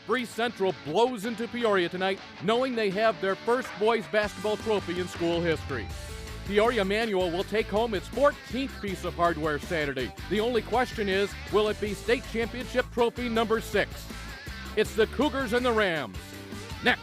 Breese Central blows into Peoria tonight, knowing they have their first boys basketball trophy in school history. Peoria Manual will take home its 14th piece of hardware Saturday. The only question is, will it be state championship trophy number 6? It's the Cougars and the Rams. Next.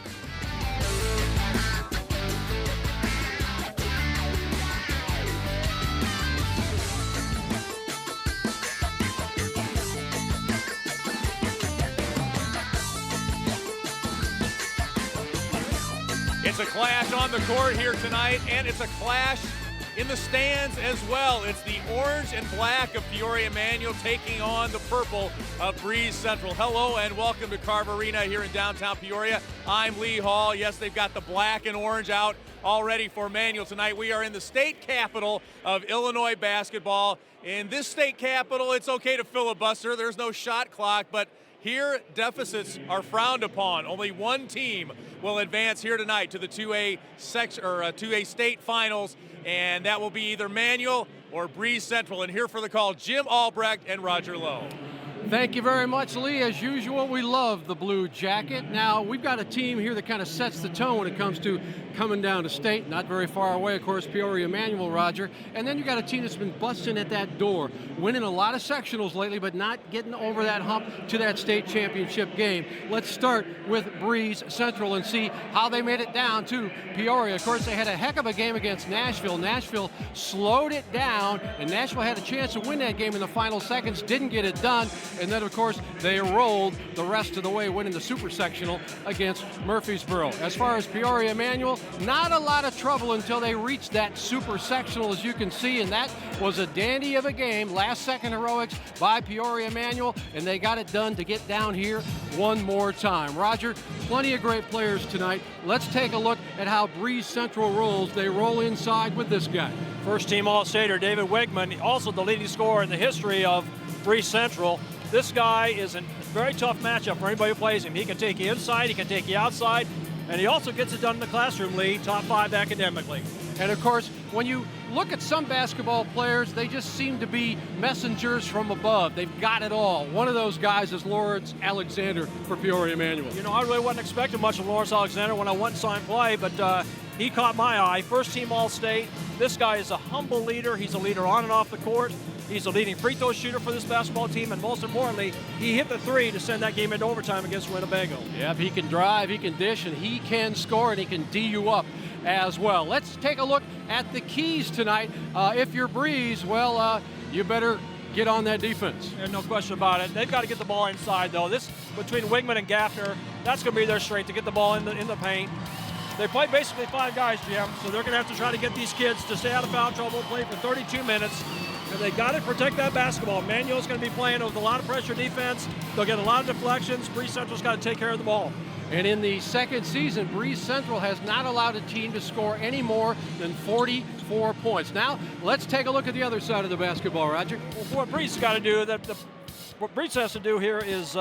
It's a clash on the court here tonight, and it's a clash in the stands as well. It's the orange and black of Peoria Manual taking on the purple of Breese Central. Hello and welcome to Carver Arena here in downtown Peoria. I'm Lee Hall. Yes, they've got the black and orange out already for Manual tonight. We are in the state capital of Illinois basketball. In this state capital, it's okay to filibuster. There's no shot clock, but here, deficits are frowned upon. Only one team will advance here tonight to the 2A state finals, and that will be either Manual or Breese Central. And here for the call, Jim Albrecht and Roger Lowe. Thank you very much, Lee. As usual, we love the blue jacket. Now, we've got a team here that kind of sets the tone when it comes to coming down to state. Not very far away, of course, Peoria Manual, Roger. And then you got a team that's been busting at that door, winning a lot of sectionals lately, but not getting over that hump to that state championship game. Let's start with Breese Central and see how they made it down to Peoria. Of course, they had a heck of a game against Nashville. Nashville slowed it down, and Nashville had a chance to win that game in the final seconds, didn't get it done. And then, of course, they rolled the rest of the way, winning the super sectional against Murfreesboro. As far as Peoria Manual, not a lot of trouble until they reached that super sectional, as you can see, and that was a dandy of a game. Last second heroics by Peoria Manual, and they got it done to get down here one more time. Roger, plenty of great players tonight. Let's take a look at how Breese Central rolls. They roll inside with this guy. First team All-Stater David Wigman, also the leading scorer in the history of Breese Central. This guy is a very tough matchup for anybody who plays him. He can take you inside, he can take you outside, and he also gets it done in the classroom, Lee, top 5 academically. And of course, when you look at some basketball players, they just seem to be messengers from above. They've got it all. One of those guys is Lawrence Alexander for Peoria Manual. You know, I really wasn't expecting much of Lawrence Alexander when I went and saw him play, but he caught my eye. First team All-State. This guy is a humble leader. He's a leader on and off the court. He's a leading free throw shooter for this basketball team, and most importantly, he hit the 3 to send that game into overtime against Winnebago. Yep, he can drive, he can dish, and he can score, and he can D you up as well. Let's take a look at the keys tonight. If you're Breese, well, you better get on that defense. There's no question about it. They've got to get the ball inside, though. This, between Wigman and Gaffner, that's going to be their strength, to get the ball in the paint. They play basically 5 guys, Jim, so they're going to have to try to get these kids to stay out of foul trouble, play for 32 minutes. And they got to protect that basketball. Manual's going to be playing with a lot of pressure defense. They'll get a lot of deflections. Breese Central's got to take care of the ball. And in the second season, Breese Central has not allowed a team to score any more than 44 points. Now, let's take a look at the other side of the basketball, Roger. Well, what Breese has got to do, what Breese has to do here is,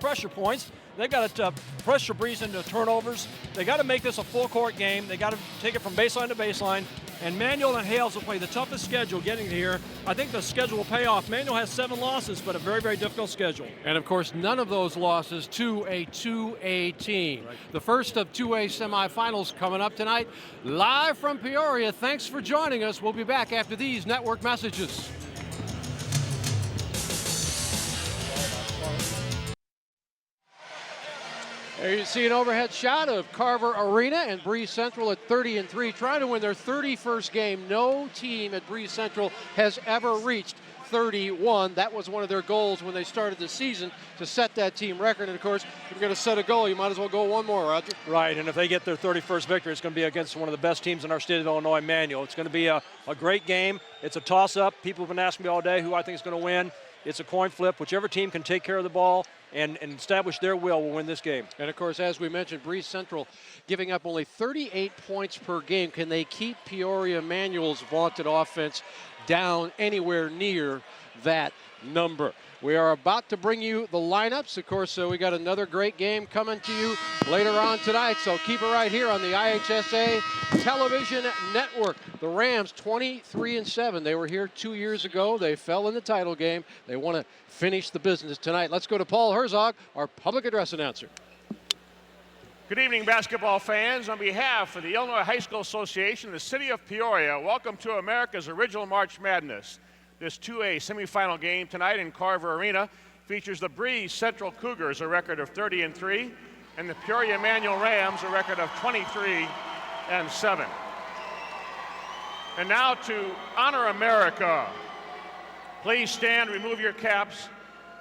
pressure points. They've got to pressure Breese into turnovers. They got to make this a full court game. They got to take it from baseline to baseline. And Manual and Hales will play the toughest schedule getting here. I think the schedule will pay off. Manual has 7 losses, but a very, very difficult schedule. And of course, none of those losses to a 2A team. Right. The first of 2A semifinals coming up tonight, live from Peoria. Thanks for joining us. We'll be back after these network messages. There you see an overhead shot of Carver Arena and Breese Central at 30-3, trying to win their 31st game. No team at Breese Central has ever reached 31. That was one of their goals when they started the season, to set that team record. And of course, if you're going to set a goal, you might as well go one more, Roger. Right, and if they get their 31st victory, it's going to be against one of the best teams in our state of Illinois, Manual. It's going to be a great game. It's a toss-up. People have been asking me all day who I think is going to win. It's a coin flip. Whichever team can take care of the ball and establish their will win this game. And of course, as we mentioned, Breese Central giving up only 38 points per game. Can they keep Peoria Manual's vaunted offense down anywhere near that number. We are about to bring you the lineups. Of course, we got another great game coming to you later on tonight, so keep it right here on the IHSA Television Network. The Rams 23-7. They were here 2 years ago. They fell in the title game. They want to finish the business tonight. Let's go to Paul Herzog, our public address announcer. Good evening, basketball fans. On behalf of the Illinois High School Association, the City of Peoria, welcome to America's original March Madness. This 2A semifinal game tonight in Carver Arena features the Breese Central Cougars, a record of 30-3, and the Peoria Emanuel Rams, a record of 23-7. And now to honor America. Please stand, remove your caps,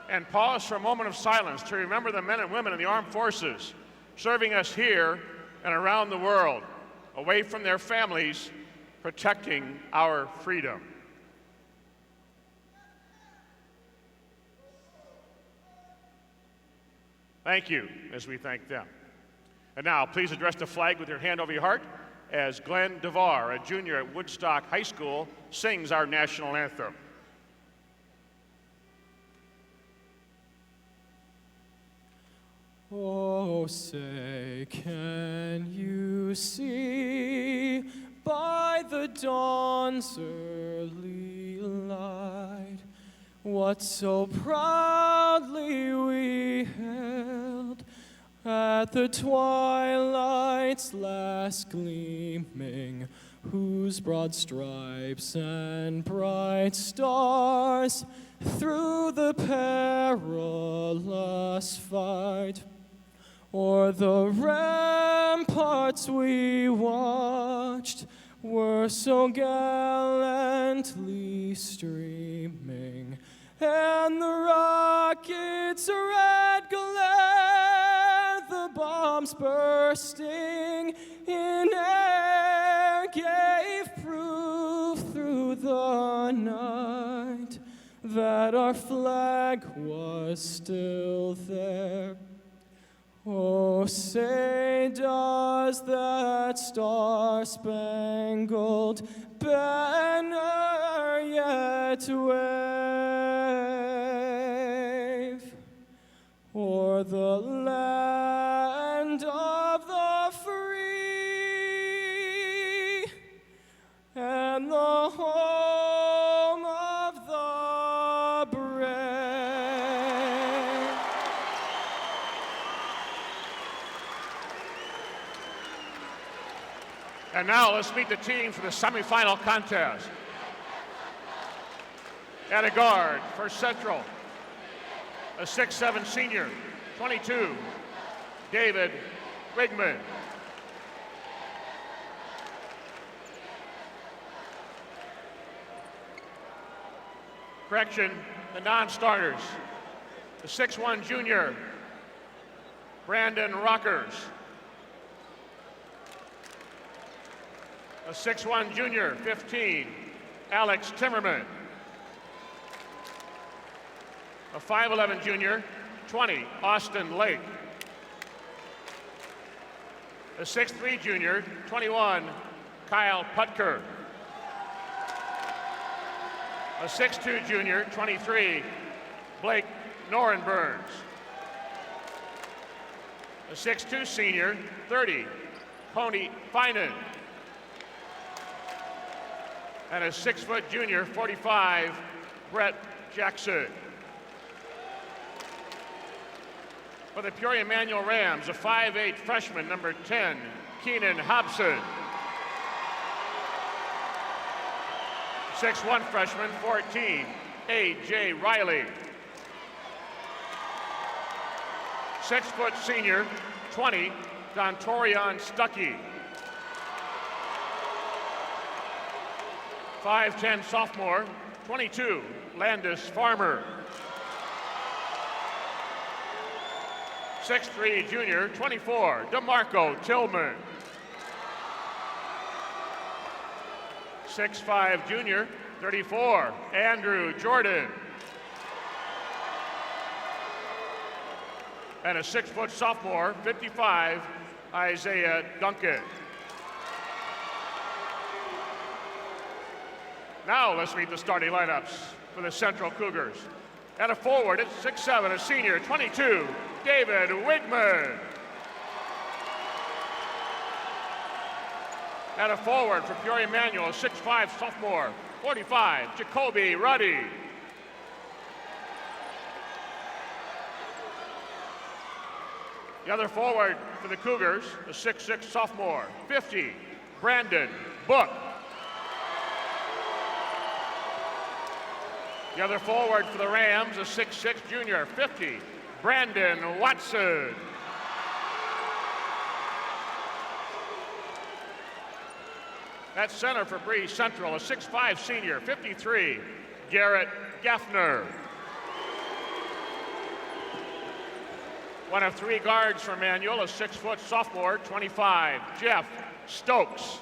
and pause for a moment of silence to remember the men and women in the armed forces serving us here and around the world, away from their families, protecting our freedom. Thank you as we thank them. And now, please address the flag with your hand over your heart as Glenn DeVar, a junior at Woodstock High School, sings our national anthem. Oh, say, can you see by the dawn's early light what so proudly we held at the twilight's last gleaming, whose broad stripes and bright stars through the perilous fight o'er the ramparts we watched were so gallantly streaming, and the rockets' red glare, the bombs bursting in air, gave proof through the night that our flag was still there. Oh, say, does that star-spangled banner yet wave o'er the land of the free and the home of the brave? And now let's meet the team for the semifinal contest. At a guard for Central, a 6'7" senior, 22, David Wigman. Correction, the non-starters, the 6'1" junior, Brandon Rockers. A 6'1" junior, 15, Alex Timmerman. A 5'11" junior, 20, Austin Lake. A 6'3" junior, 21, Kyle Putker. A 6'2" junior, 23, Blake Norenburns. A 6'2" senior, 30, Pony Finan. And a 6-foot junior, 45, Brett Jackson. For the Peoria Emanuel Rams, a 5'8" freshman, number 10, Keenan Hobson. 6'1" freshman, 14, A.J. Riley. 6-foot senior, 20, Dontorian Stuckey. 5'10" sophomore, 22, Landis Farmer. 6'3" junior, 24, DeMarco Tillman. 6'5" junior, 34, Andrew Jordan. And a 6-foot sophomore, 55, Isaiah Duncan. Now let's meet the starting lineups for the Central Cougars. At a forward, it's 6'7", a senior, 22, David Wigman. At a forward for Peoria Manual, 6'5", sophomore, 45, Jacoby Ruddy. The other forward for the Cougars, a 6'6", sophomore, 50, Brandon Book. The other forward for the Rams, a 6'6", junior, 50, Brandon Watson. At center for Breese Central, a 6'5", senior, 53, Garrett Gaffner. One of three guards for Manual, a 6-foot sophomore, 25, Jeff Stokes.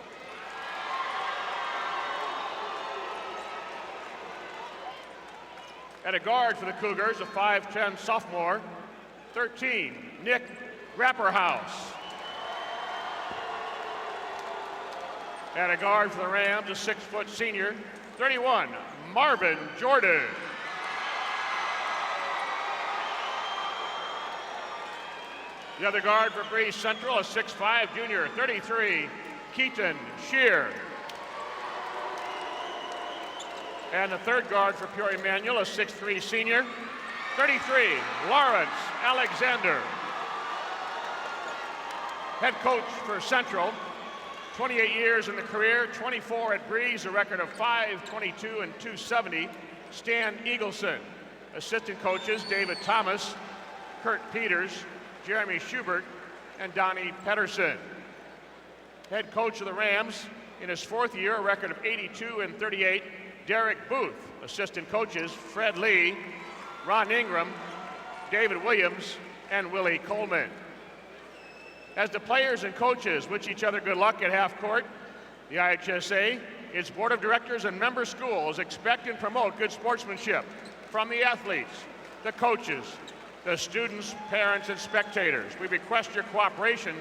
At a guard for the Cougars, a 5'10" sophomore, 13, Nick Grapperhaus. At a guard for the Rams, a 6-foot senior, 31, Marvin Jordan. The other guard for Breese Central, a 6'5", junior, 33, Keaton Shear. And the third guard for Peoria Manual, a 6'3", senior, 33, Lawrence Alexander. Head coach for Central, 28 years in the career, 24 at Breese, a record of 522 and 270, Stan Eagleson. Assistant coaches, David Thomas, Kurt Peters, Jeremy Schubert, and Donnie Pedersen. Head coach of the Rams in his fourth year, a record of 82 and 38, Derek Booth. Assistant coaches, Fred Lee, Ron Ingram, David Williams, and Willie Coleman. As the players and coaches wish each other good luck at half court, the IHSA, its board of directors and member schools expect and promote good sportsmanship from the athletes, the coaches, the students, parents, and spectators. We request your cooperation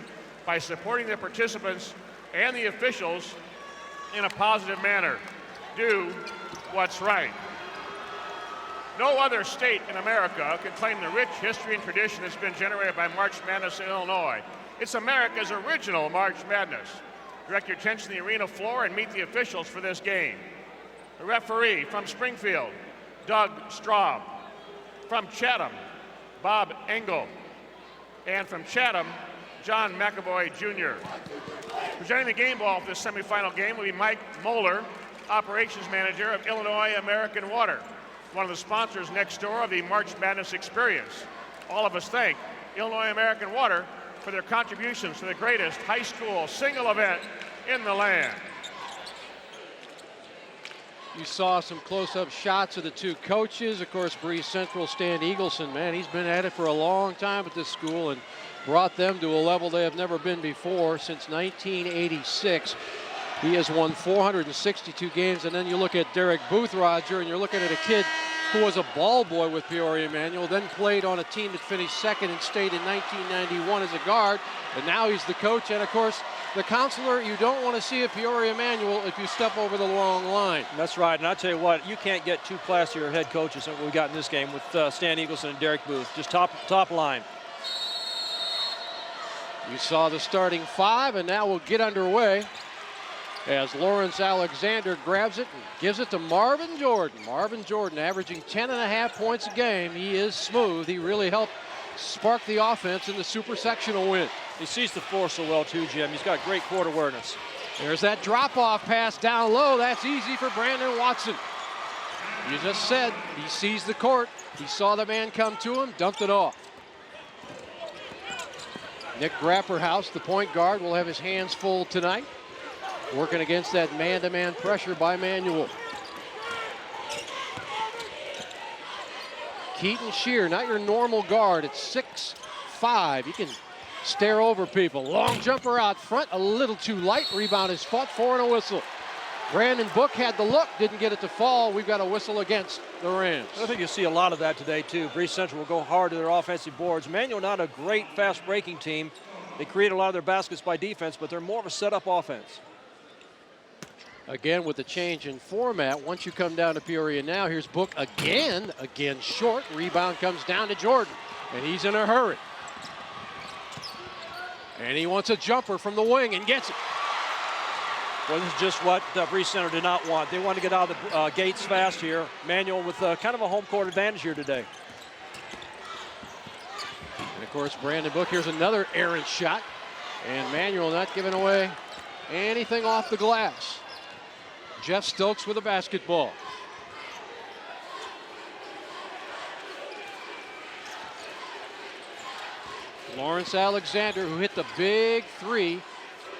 by supporting the participants and the officials in a positive manner. Do what's right. No other state in America can claim the rich history and tradition that's been generated by March Madness in Illinois. It's America's original March Madness. Direct your attention to the arena floor and meet the officials for this game. The referee from Springfield, Doug Straub. From Chatham, Bob Engel. And from Chatham, John McAvoy Jr. Presenting the game ball for this semifinal game will be Mike Moeller, Operations Manager of Illinois American Water, one of the sponsors next door of the March Madness experience. All of us thank Illinois American Water for their contributions to the greatest high school single event in the land. You saw some close-up shots of the two coaches. Of course, Breese Central, Stan Eagleson, man, he's been at it for a long time at this school and brought them to a level they have never been before since 1986. He has won 462 games, and then you look at Derek Booth, Roger, and you're looking at a kid who was a ball boy with Peoria Manual, then played on a team that finished second in state in 1991 as a guard, and now he's the coach, and of course, the counselor you don't want to see at Peoria Manual if you step over the wrong line. That's right, and I'll tell you what, you can't get two classier head coaches than what we got in this game with Stan Eagleson and Derek Booth, just top line. You saw the starting five, and now we'll get underway as Lawrence Alexander grabs it and gives it to Marvin Jordan. Marvin Jordan averaging 10.5 points a game. He is smooth. He really helped spark the offense in the super sectional win. He sees the floor so well too, Jim. He's got great court awareness. There's that drop-off pass down low. That's easy for Brandon Watson. You just said he sees the court. He saw the man come to him, dumped it off. Nick Grapperhaus, the point guard, will have his hands full tonight, working against that man-to-man pressure by Manual. Keaton Shear, not your normal guard. It's 6'5". He can stare over people. Long jumper out front, a little too light. Rebound is fought for and a whistle. Brandon Book had the look, didn't get it to fall. We've got a whistle against the Rams. I think you'll see a lot of that today too. Breese Central will go hard to their offensive boards. Manual not a great fast breaking team. They create a lot of their baskets by defense, but they're more of a setup offense. Again with the change in format, once you come down to Peoria now, here's Book again short. Rebound comes down to Jordan, and he's in a hurry. And he wants a jumper from the wing and gets it. Well, this is just what Breese Center did not want. They want to get out of the gates fast here. Manual with kind of a home court advantage here today. And of course, Brandon Book, here's another errant shot. And Manuel not giving away anything off the glass. Jeff Stokes with a basketball. Lawrence Alexander, who hit the big three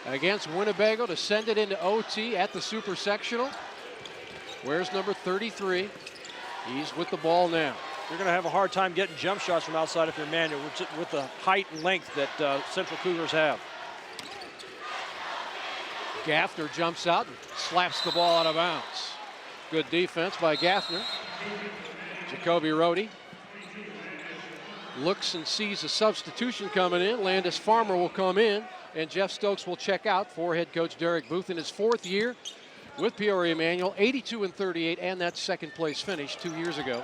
against Winnebago to send it into OT at the Super Sectional. Where's number 33? He's with the ball now. You're going to have a hard time getting jump shots from outside if you're Manual with the height and length that Central Cougars have. Gaffner jumps out and slaps the ball out of bounds. Good defense by Gaffner. Jacoby Rohde looks and sees a substitution coming in. Landis Farmer will come in, and Jeff Stokes will check out for head coach Derek Booth in his 4th year with Peoria Manual, 82-38, and that second place finish 2 years ago.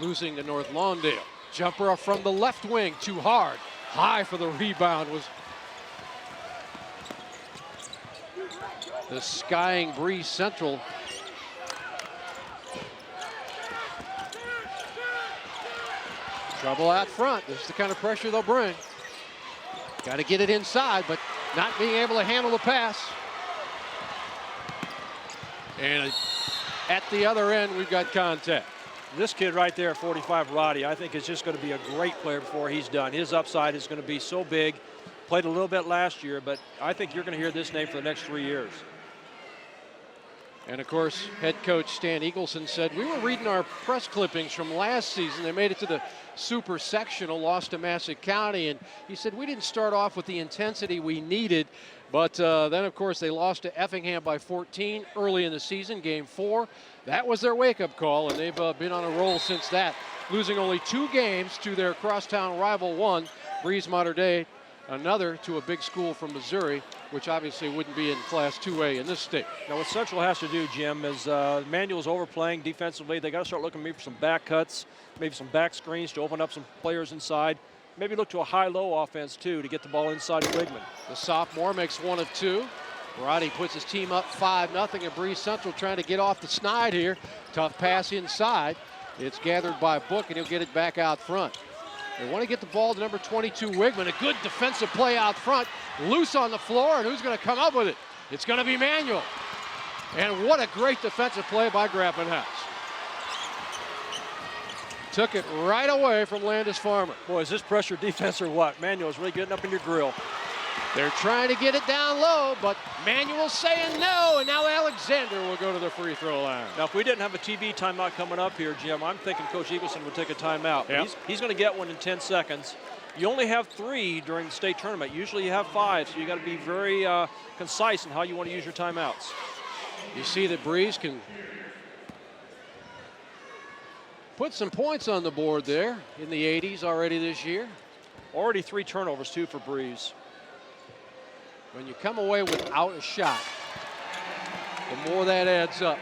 Losing to North Lawndale. Jumper from the left wing, too hard. High for the rebound was the skying Breese Central. Trouble out front. This is the kind of pressure they'll bring. Got to get it inside, but not being able to handle the pass. And at the other end, we've got contact. This kid right there, 45, Roddy, I think is just going to be a great player before he's done. His upside is going to be so big. Played a little bit last year, but I think you're going to hear this name for the next 3 years. And of course, head coach Stan Eagleson said, we were reading our press clippings from last season. They made it to the Super Sectional, lost to Massac County, and he said we didn't start off with the intensity we needed, but then of course they lost to Effingham by 14 early in the season, game 4. That was their wake-up call, and they've been on a roll since that, losing only 2 games to their crosstown rival, one, Breese Mater Dei, another to a big school from Missouri, which obviously wouldn't be in Class 2A in this state. Now what Central has to do, Jim, is Manual's overplaying defensively. They got to start looking maybe for some back cuts, maybe some back screens to open up some players inside. Maybe look to a high-low offense, too, to get the ball inside of Wigman. The sophomore makes 1 of 2. Roddy puts his team up 5-0, and Breese Central trying to get off the snide here. Tough pass inside. It's gathered by Book, and he'll get it back out front. They want to get the ball to number 22, Wigman. A good defensive play out front. Loose on the floor, and who's going to come up with it? It's going to be Manuel. And what a great defensive play by Grappenhaus. Took it right away from Landis Farmer. Boy, is this pressure defense or what? Manuel's really getting up in your grill. They're trying to get it down low, but Manuel's saying no, and now Alexander will go to the free throw line. Now, if we didn't have a TV timeout coming up here, Jim, I'm thinking Coach Eagleson would take a timeout. Yep. He's going to get one in 10 seconds. You only have 3 during the state tournament. Usually you have 5, so you got to be very concise in how you want to use your timeouts. You see that Breese can put some points on the board there in the 80s already this year. Already 3 turnovers, too, for Breese. When you come away without a shot, the more that adds up,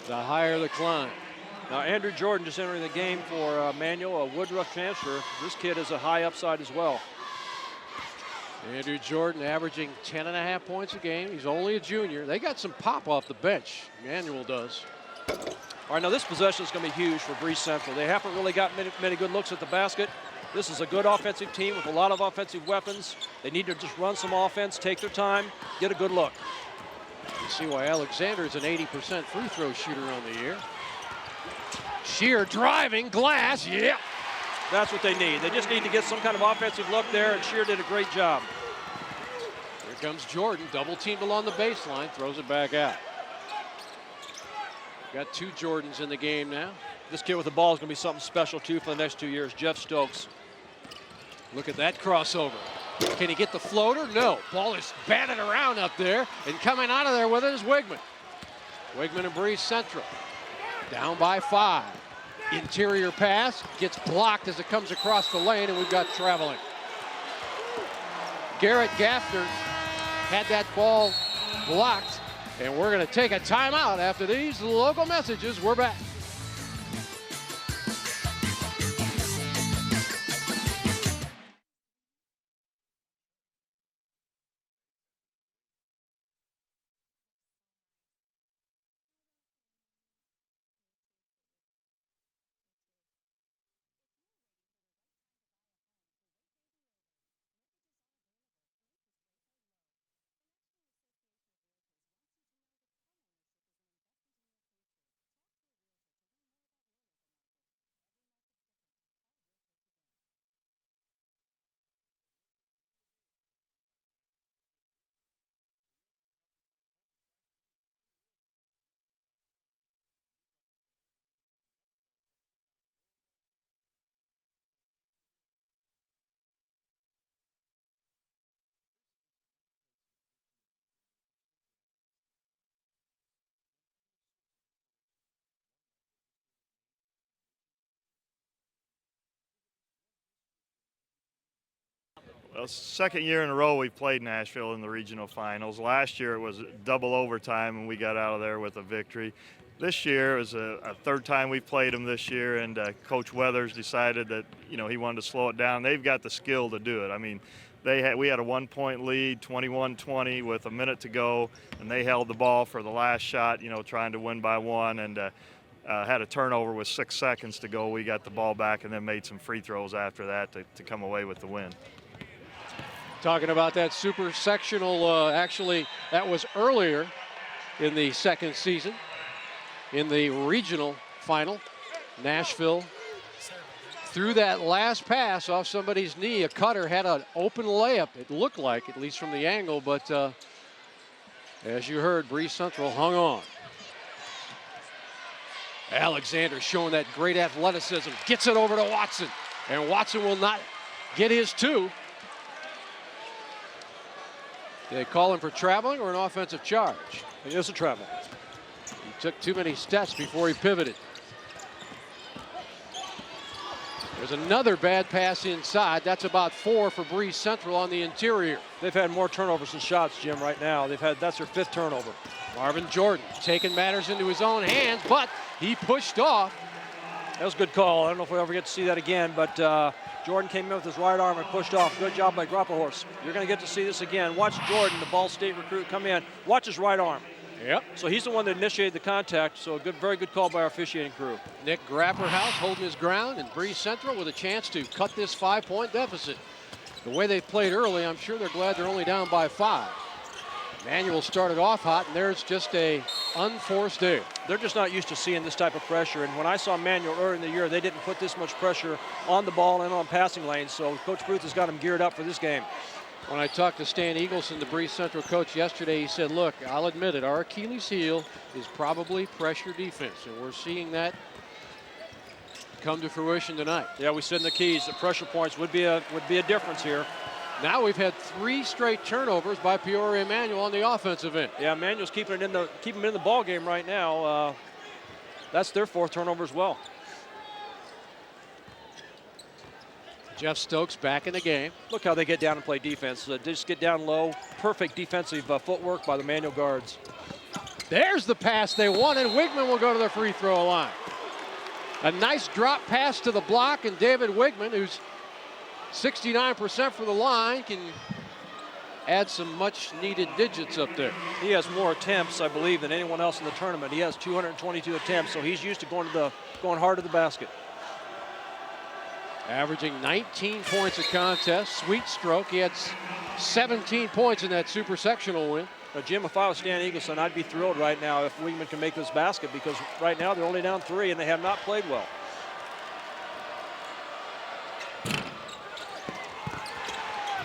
the higher the climb. Now, Andrew Jordan just entering the game for Manual, a Woodruff transfer. This kid is a high upside as well. Andrew Jordan averaging 10.5 points a game. He's only a junior. They got some pop off the bench. Manual does. All right, now this possession is going to be huge for Breese Central. They haven't really got many good looks at the basket. This is a good offensive team with a lot of offensive weapons. They need to just run some offense, take their time, get a good look. You see why Alexander is an 80% free throw shooter on the year. Shear driving, glass, yeah. That's what they need. They just need to get some kind of offensive look there, and Shear did a great job. Here comes Jordan, double teamed along the baseline, throws it back out. Got 2 Jordans in the game now. This kid with the ball is going to be something special, too, for the next 2 years. Jeff Stokes. Look at that crossover. Can he get the floater? No. Ball is batted around up there, and coming out of there with it is Wigman. Wigman and Breese Central. Down by 5. Interior pass gets blocked as it comes across the lane, and we've got traveling. Garrett Gaffner had that ball blocked, and we're going to take a timeout after these local messages. We're back. Well, second year in a row we've played Nashville in the regional finals. Last year it was double overtime and we got out of there with a victory. This year it was a third time we've played them this year, and Coach Weathers decided that he wanted to slow it down. They've got the skill to do it. I mean, we had a 1-point lead, 21-20 with a minute to go, and they held the ball for the last shot, trying to win by one, and had a turnover with 6 seconds to go. We got the ball back and then made some free throws after that to come away with the win. Talking about that super sectional, actually that was earlier in the second season. In the regional final, Nashville threw that last pass off somebody's knee. A cutter had an open layup, it looked like, at least from the angle, but as you heard, Breese Central hung on. Alexander showing that great athleticism, gets it over to Watson, and Watson will not get his two. They call him for traveling or an offensive charge? It is a travel. He took too many steps before he pivoted. There's another bad pass inside. That's about 4 for Breese Central on the interior. They've had more turnovers than shots, Jim, right now. That's their 5th turnover. Marvin Jordan taking matters into his own hands, but he pushed off. That was a good call. I don't know if we'll ever get to see that again, but Jordan came in with his right arm and pushed off. Good job by Grapplehorse. You're going to get to see this again. Watch Jordan, the Ball State recruit, come in. Watch his right arm. Yep. So he's the one that initiated the contact, so very good call by our officiating crew. Nick Grapperhouse holding his ground, and Breese Central with a chance to cut this 5-point deficit. The way they played early, I'm sure they're glad they're only down by 5. Manuel started off hot, and there's just a unforced error. They're just not used to seeing this type of pressure, and when I saw Manuel early in the year, they didn't put this much pressure on the ball and on passing lanes, so Coach Booth has got them geared up for this game. When I talked to Stan Eagleson, the Breese Central coach, yesterday, he said, look, I'll admit it, our Achilles heel is probably pressure defense, and we're seeing that come to fruition tonight. Yeah, we said in the keys that pressure points would be a difference here. Now we've had 3 straight turnovers by Peoria Manual on the offensive end. Yeah, Manual's keeping them in the ball game right now. That's their 4th turnover as well. Jeff Stokes back in the game. Look how they get down and play defense. They just get down low. Perfect defensive footwork by the Manual guards. There's the pass they want, and Wigman will go to the free throw line. A nice drop pass to the block, and David Wigman, who's 69% for the line, can add some much needed digits up there. He has more attempts, I believe, than anyone else in the tournament. He has 222 attempts, so he's used to going hard to the basket. Averaging 19 points a contest, sweet stroke. He had 17 points in that super sectional win. Now, Jim, if I was Stan Eagleson, I'd be thrilled right now if Wigman can make this basket, because right now they're only down 3 and they have not played well.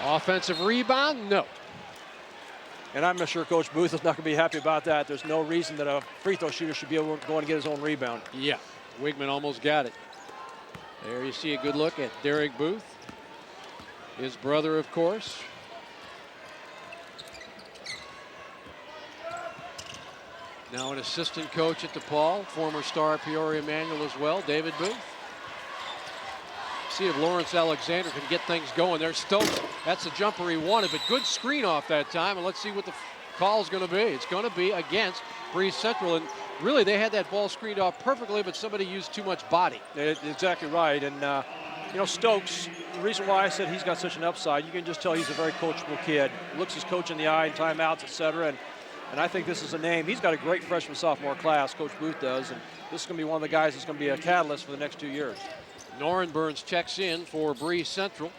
Offensive rebound, no. And I'm sure Coach Booth is not going to be happy about that. There's no reason that a free throw shooter should be able to go and get his own rebound. Yeah, Wigman almost got it. There you see a good look at Derek Booth, his brother, of course. Now an assistant coach at DePaul, former star at Peoria Manual as well, David Booth. see if Lawrence Alexander can get things going. There's Stokes. That's the jumper he wanted, but good screen off that time. And let's see what the call is going to be. It's going to be against Breese Central. And really, they had that ball screened off perfectly, but somebody used too much body. Exactly right. And, you know, Stokes, the reason why I said he's got such an upside, you can just tell he's a very coachable kid. Looks his coach in the eye in timeouts, etc. And I think this is a name. He's got a great freshman sophomore class, Coach Booth does. And this is going to be one of the guys that's going to be a catalyst for the next 2 years. Noren Burns checks in for Breese Central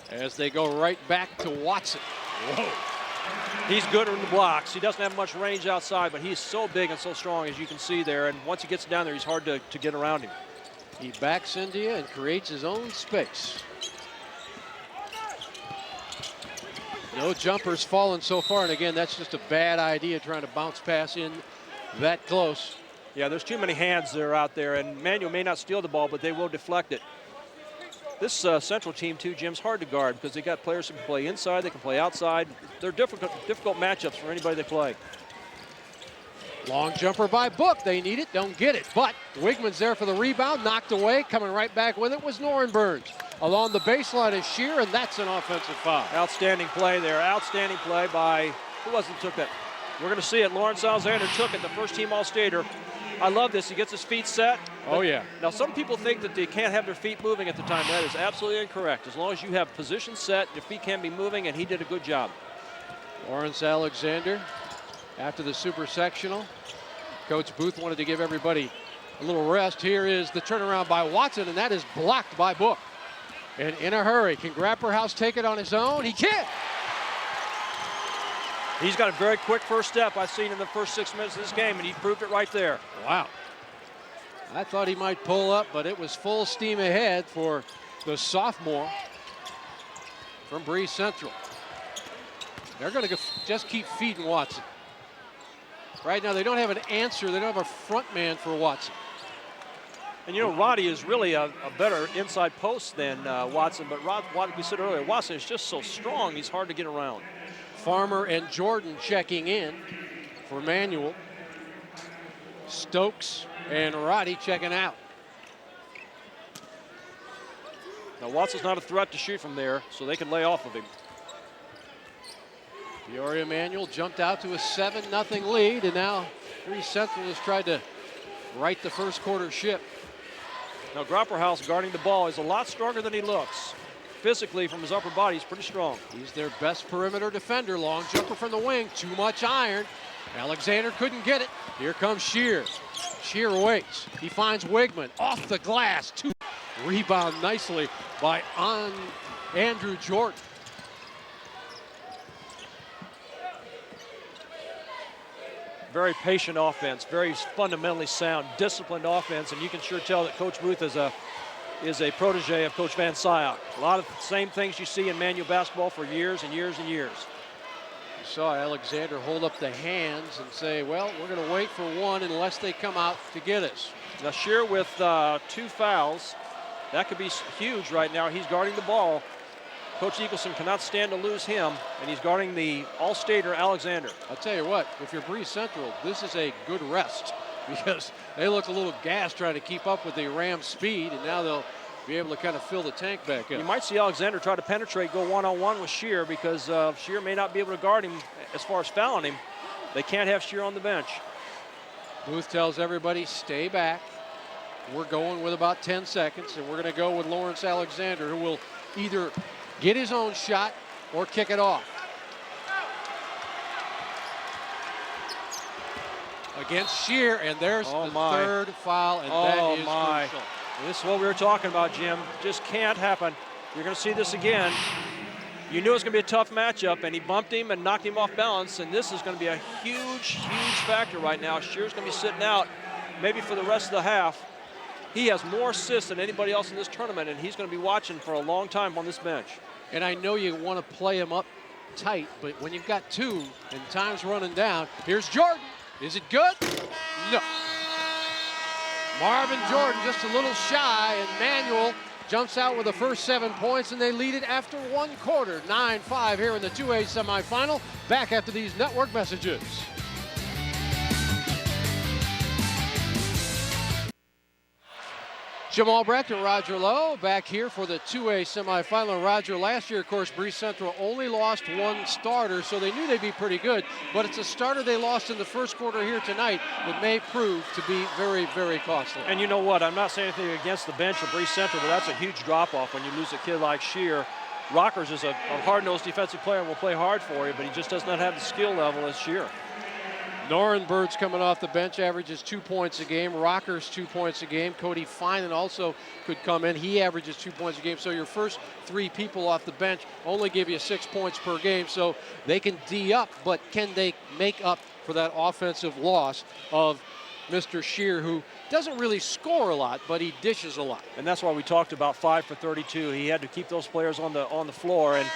as they go right back to Watson. Whoa. He's good in the blocks. He doesn't have much range outside, but he's so big and so strong, as you can see there. And once he gets down there, he's hard to get around him. He backs into you and creates his own space. No jumpers fallen so far, and again, that's just a bad idea trying to bounce pass in that close. Yeah, there's too many hands there out there, and Manual may not steal the ball, but they will deflect it. This Central team, too, Jim's hard to guard because they got players who can play inside, they can play outside. They're difficult matchups for anybody they play. Long jumper by Book. They need it, don't get it. But Wigman's there for the rebound, knocked away. Coming right back with it was Noren Burns. Along the baseline is Shear, and that's an offensive foul. Outstanding play there. Outstanding play by, who was it took that? We're going to see it. Lawrence Alexander took it, the first team All-Stater. I love this. He gets his feet set. Oh, yeah. Now, some people think that they can't have their feet moving at the time. That is absolutely incorrect. As long as you have position set, your feet can be moving, and he did a good job. Lawrence Alexander, after the super sectional, Coach Booth wanted to give everybody a little rest. Here is the turnaround by Watson, and that is blocked by Book. And in a hurry, can Grapperhaus take it on his own? He can. He's got a very quick first step. I've seen in the first 6 minutes of this game, and he proved it right there. Wow. I thought he might pull up, but it was full steam ahead for the sophomore from Breese Central. They're going to just keep feeding Watson. Right now, they don't have an answer. They don't have a front man for Watson. And, you know, Roddy is really a better inside post than Watson. But like we said earlier, Watson is just so strong, he's hard to get around. Farmer and Jordan checking in for Manual. Stokes and Roddy checking out. Now, Watson's not a threat to shoot from there, so they can lay off of him. Peoria Manual jumped out to a 7-0 lead, and now Breese Central has tried to right the first quarter ship. Now, Grapperhaus guarding the ball is a lot stronger than he looks. Physically, from his upper body, he's pretty strong. He's their best perimeter defender. Long jumper from the wing, too much iron. Alexander couldn't get it. Here comes Shear. Shear waits. He finds Wigman off the glass. Rebound nicely by Andrew Jordan. Very patient offense, very fundamentally sound, disciplined offense, and you can sure tell that Coach Booth is a protege of Coach Van Sciok. A lot of the same things you see in Manual basketball for years and years and years. You saw Alexander hold up the hands and say, well, we're going to wait for one unless they come out to get us. Now Shear with 2 fouls. That could be huge right now. He's guarding the ball. Coach Eagleson cannot stand to lose him, and he's guarding the All-Stater Alexander. I'll tell you what, if you're Breese Central, this is a good rest because they look a little gassed trying to keep up with the Rams' speed, and now they'll be able to kind of fill the tank back up. You might see Alexander try to penetrate, go one-on-one with Shear because Shear may not be able to guard him as far as fouling him. They can't have Shear on the bench. Booth tells everybody, stay back. We're going with about 10 seconds, and we're going to go with Lawrence Alexander, who will either get his own shot or kick it off. Against Shear, and there's the third foul, and that is crucial. This is what we were talking about, Jim. Just can't happen. You're going to see this again. You knew it was going to be a tough matchup, and he bumped him and knocked him off balance, and this is going to be a huge, huge factor right now. Shear's going to be sitting out maybe for the rest of the half. He has more assists than anybody else in this tournament, and he's going to be watching for a long time on this bench. And I know you want to play him up tight, but when you've got 2 and time's running down, here's Jordan. Is it good? No. Marvin Jordan just a little shy, and Manual jumps out with the first 7 points, and they lead it after 1 quarter. 9-5 here in the 2A semifinal. Back after these network messages. Jamal Brecht and Roger Lowe back here for the 2A semifinal. Roger, last year, of course, Breese Central only lost one starter, so they knew they'd be pretty good. But it's a starter they lost in the first quarter here tonight that may prove to be very, very costly. And you know what? I'm not saying anything against the bench of Breese Central, but that's a huge drop-off when you lose a kid like Shear. Rockers is a hard-nosed defensive player and will play hard for you, but he just does not have the skill level as Shear. Norenberg's coming off the bench, averages 2 points a game. Rockers 2 points a game. Cody Finan also could come in. He averages 2 points a game. So your first 3 people off the bench only give you 6 points per game. So they can D up, but can they make up for that offensive loss of Mr. Shear, who doesn't really score a lot, but he dishes a lot. And that's why we talked about 5 for 32. He had to keep those players on the floor. And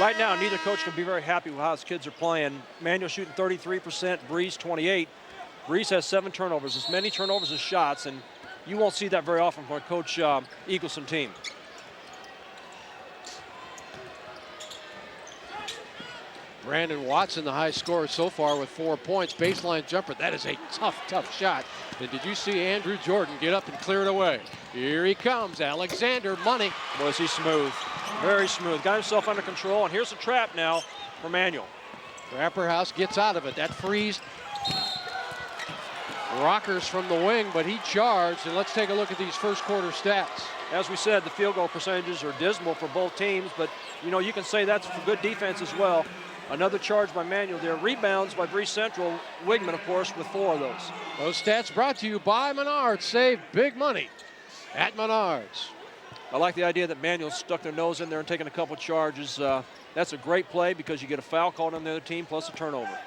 right now, neither coach can be very happy with how his kids are playing. Manuel shooting 33%, Breese 28. Breese has 7 turnovers, as many turnovers as shots, and you won't see that very often from a Coach Eagleson team. Brandon Watson, the high scorer so far with 4 points. Baseline jumper, that is a tough shot. And did you see Andrew Jordan get up and clear it away? Here he comes, Alexander, money. Boy, is he smooth, very smooth. Got himself under control, and here's a trap now for Manuel. Rapperhouse gets out of it. That frees Rockers from the wing, but he charged. And let's take a look at these first quarter stats. As we said, the field goal percentages are dismal for both teams, but you know, you can say that's for good defense as well. Another charge by Manuel there. Rebounds by Breese Central. Wigman, of course, with 4 of those. Those stats brought to you by Menards. Save big money at Menards. I like the idea that Manuel stuck their nose in there and taking a couple charges. That's a great play because you get a foul called on the other team plus a turnover.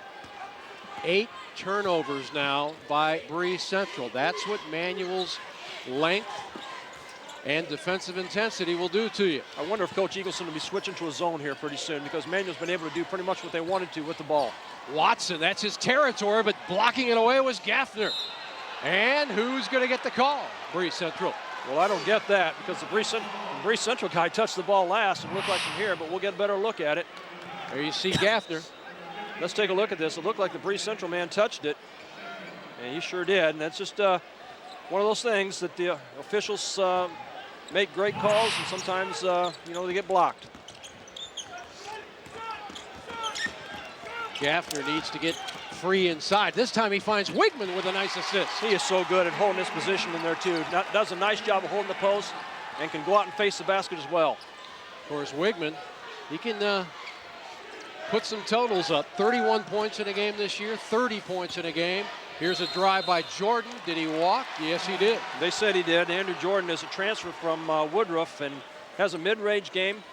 8 turnovers now by Breese Central. That's what Manuel's length and defensive intensity will do to you. I wonder if Coach Eagleson will be switching to a zone here pretty soon because Manuel's been able to do pretty much what they wanted to with the ball. Watson, that's his territory, but blocking it away was Gaffner. And who's going to get the call? Breese Central. Well, I don't get that because the Breese Central guy touched the ball last and looked like from here, but we'll get a better look at it. There you see Gaffner. Let's take a look at this. It looked like the Breese Central man touched it, and he sure did. And that's just one of those things that the officials make great calls, and sometimes, you know, they get blocked. Gaffner needs to get free inside. This time he finds Wigman with a nice assist. He is so good at holding his position in there, too. Does a nice job of holding the post and can go out and face the basket as well. Of course, Wigman, he can put some totals up. 31 points in a game this year, 30 points in a game. Here's a drive by Jordan. Did he walk? Yes, he did. They said he did. Andrew Jordan is a transfer from Woodruff and has a mid-range game.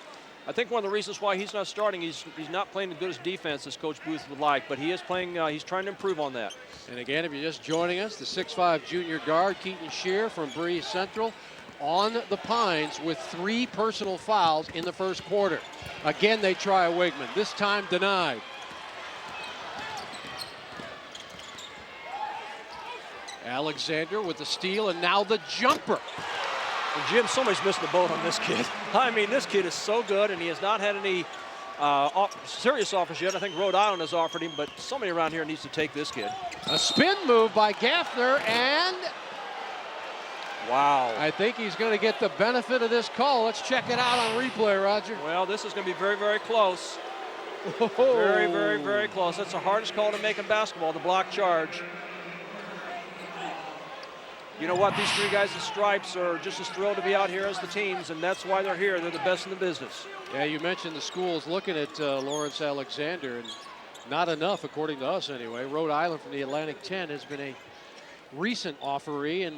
I think one of the reasons why he's not starting, he's not playing as good as defense as Coach Booth would like, but he is playing, he's trying to improve on that. And again, if you're just joining us, the 6'5" junior guard, Keaton Shear from Breese Central, on the Pines with 3 personal fouls in the first quarter. Again, they try a Wigman, this time denied. Alexander with the steal, and now the jumper. And Jim, somebody's missing the boat on this kid. I mean, this kid is so good, and he has not had any serious offers yet. I think Rhode Island has offered him, but somebody around here needs to take this kid. A spin move by Gaffner, and wow. I think he's going to get the benefit of this call. Let's check it out on replay, Roger. Well, this is going to be very, very close. Very, very, very close. That's the hardest call to make in basketball, the block charge. You know what? These 3 guys in stripes are just as thrilled to be out here as the teams, and that's why they're here. They're the best in the business. Yeah, you mentioned the schools looking at Lawrence Alexander, and not enough, according to us anyway. Rhode Island from the Atlantic 10 has been a recent offeree, and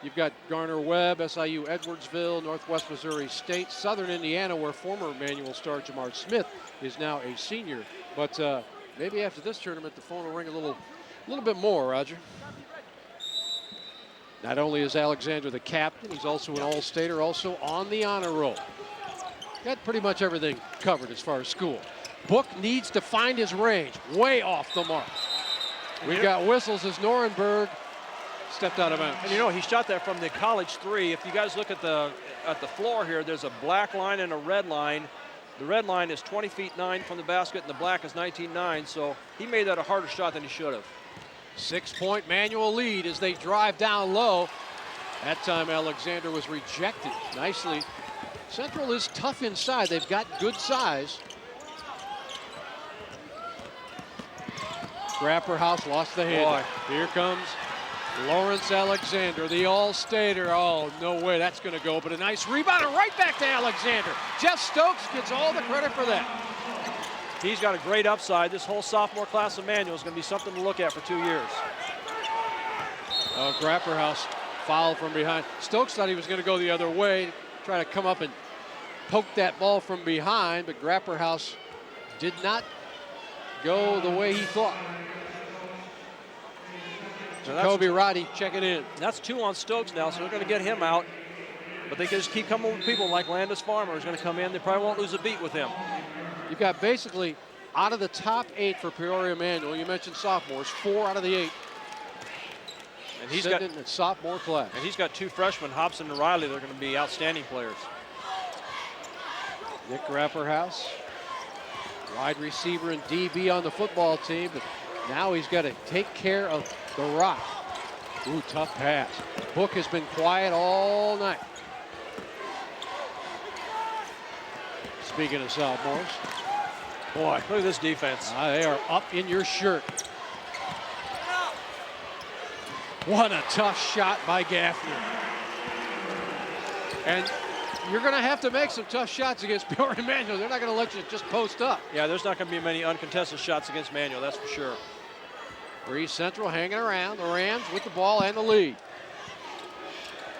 you've got Garner-Webb, SIU Edwardsville, Northwest Missouri State, Southern Indiana, where former Manual star Jamar Smith is now a senior. But maybe after this tournament, the phone will ring a little bit more, Roger. Not only is Alexander the captain, he's also an all-stater, also on the honor roll. Got pretty much everything covered as far as school. Book needs to find his range, way off the mark. We got whistles as Norenberg stepped out of bounds. And you know, he shot that from the college 3. If you guys look at the floor here, there's a black line and a red line. The red line is 20 feet 9 from the basket, and the black is 19.9, so he made that a harder shot than he should have. 6-point Manual lead as they drive down low. That time Alexander was rejected nicely. Central is tough inside. They've got good size. Grapperhaus lost the handle. Here comes Lawrence Alexander, the All-Stater. Oh, no way that's going to go, but a nice rebound and right back to Alexander. Jeff Stokes gets all the credit for that. He's got a great upside. This whole sophomore class of Manual is going to be something to look at for 2 years. Oh, Grapperhaus fouled from behind. Stokes thought he was going to go the other way, try to come up and poke that ball from behind, but Grapperhaus did not go the way he thought. Kobe Roddy checking in. That's 2 on Stokes now, so they're going to get him out. But they can just keep coming with people like Landis Farmer who's going to come in. They probably won't lose a beat with him. You've got basically out of the top 8 for Peoria Manual, you mentioned sophomores, 4 out of the 8. And he's got in the sophomore class. And he's got 2 freshmen, Hobson and Riley. They're going to be outstanding players. Nick Grapperhaus, wide receiver and DB on the football team, but now he's got to take care of the rock. Ooh, tough pass. Book has been quiet all night. Speaking of sophomores, boy, look at this defense. They are up in your shirt. What a tough shot by Gaffney. And you're going to have to make some tough shots against Peoria Manual. They're not going to let you just post up. Yeah, there's not going to be many uncontested shots against Manual, that's for sure. Breese Central hanging around. The Rams with the ball and the lead.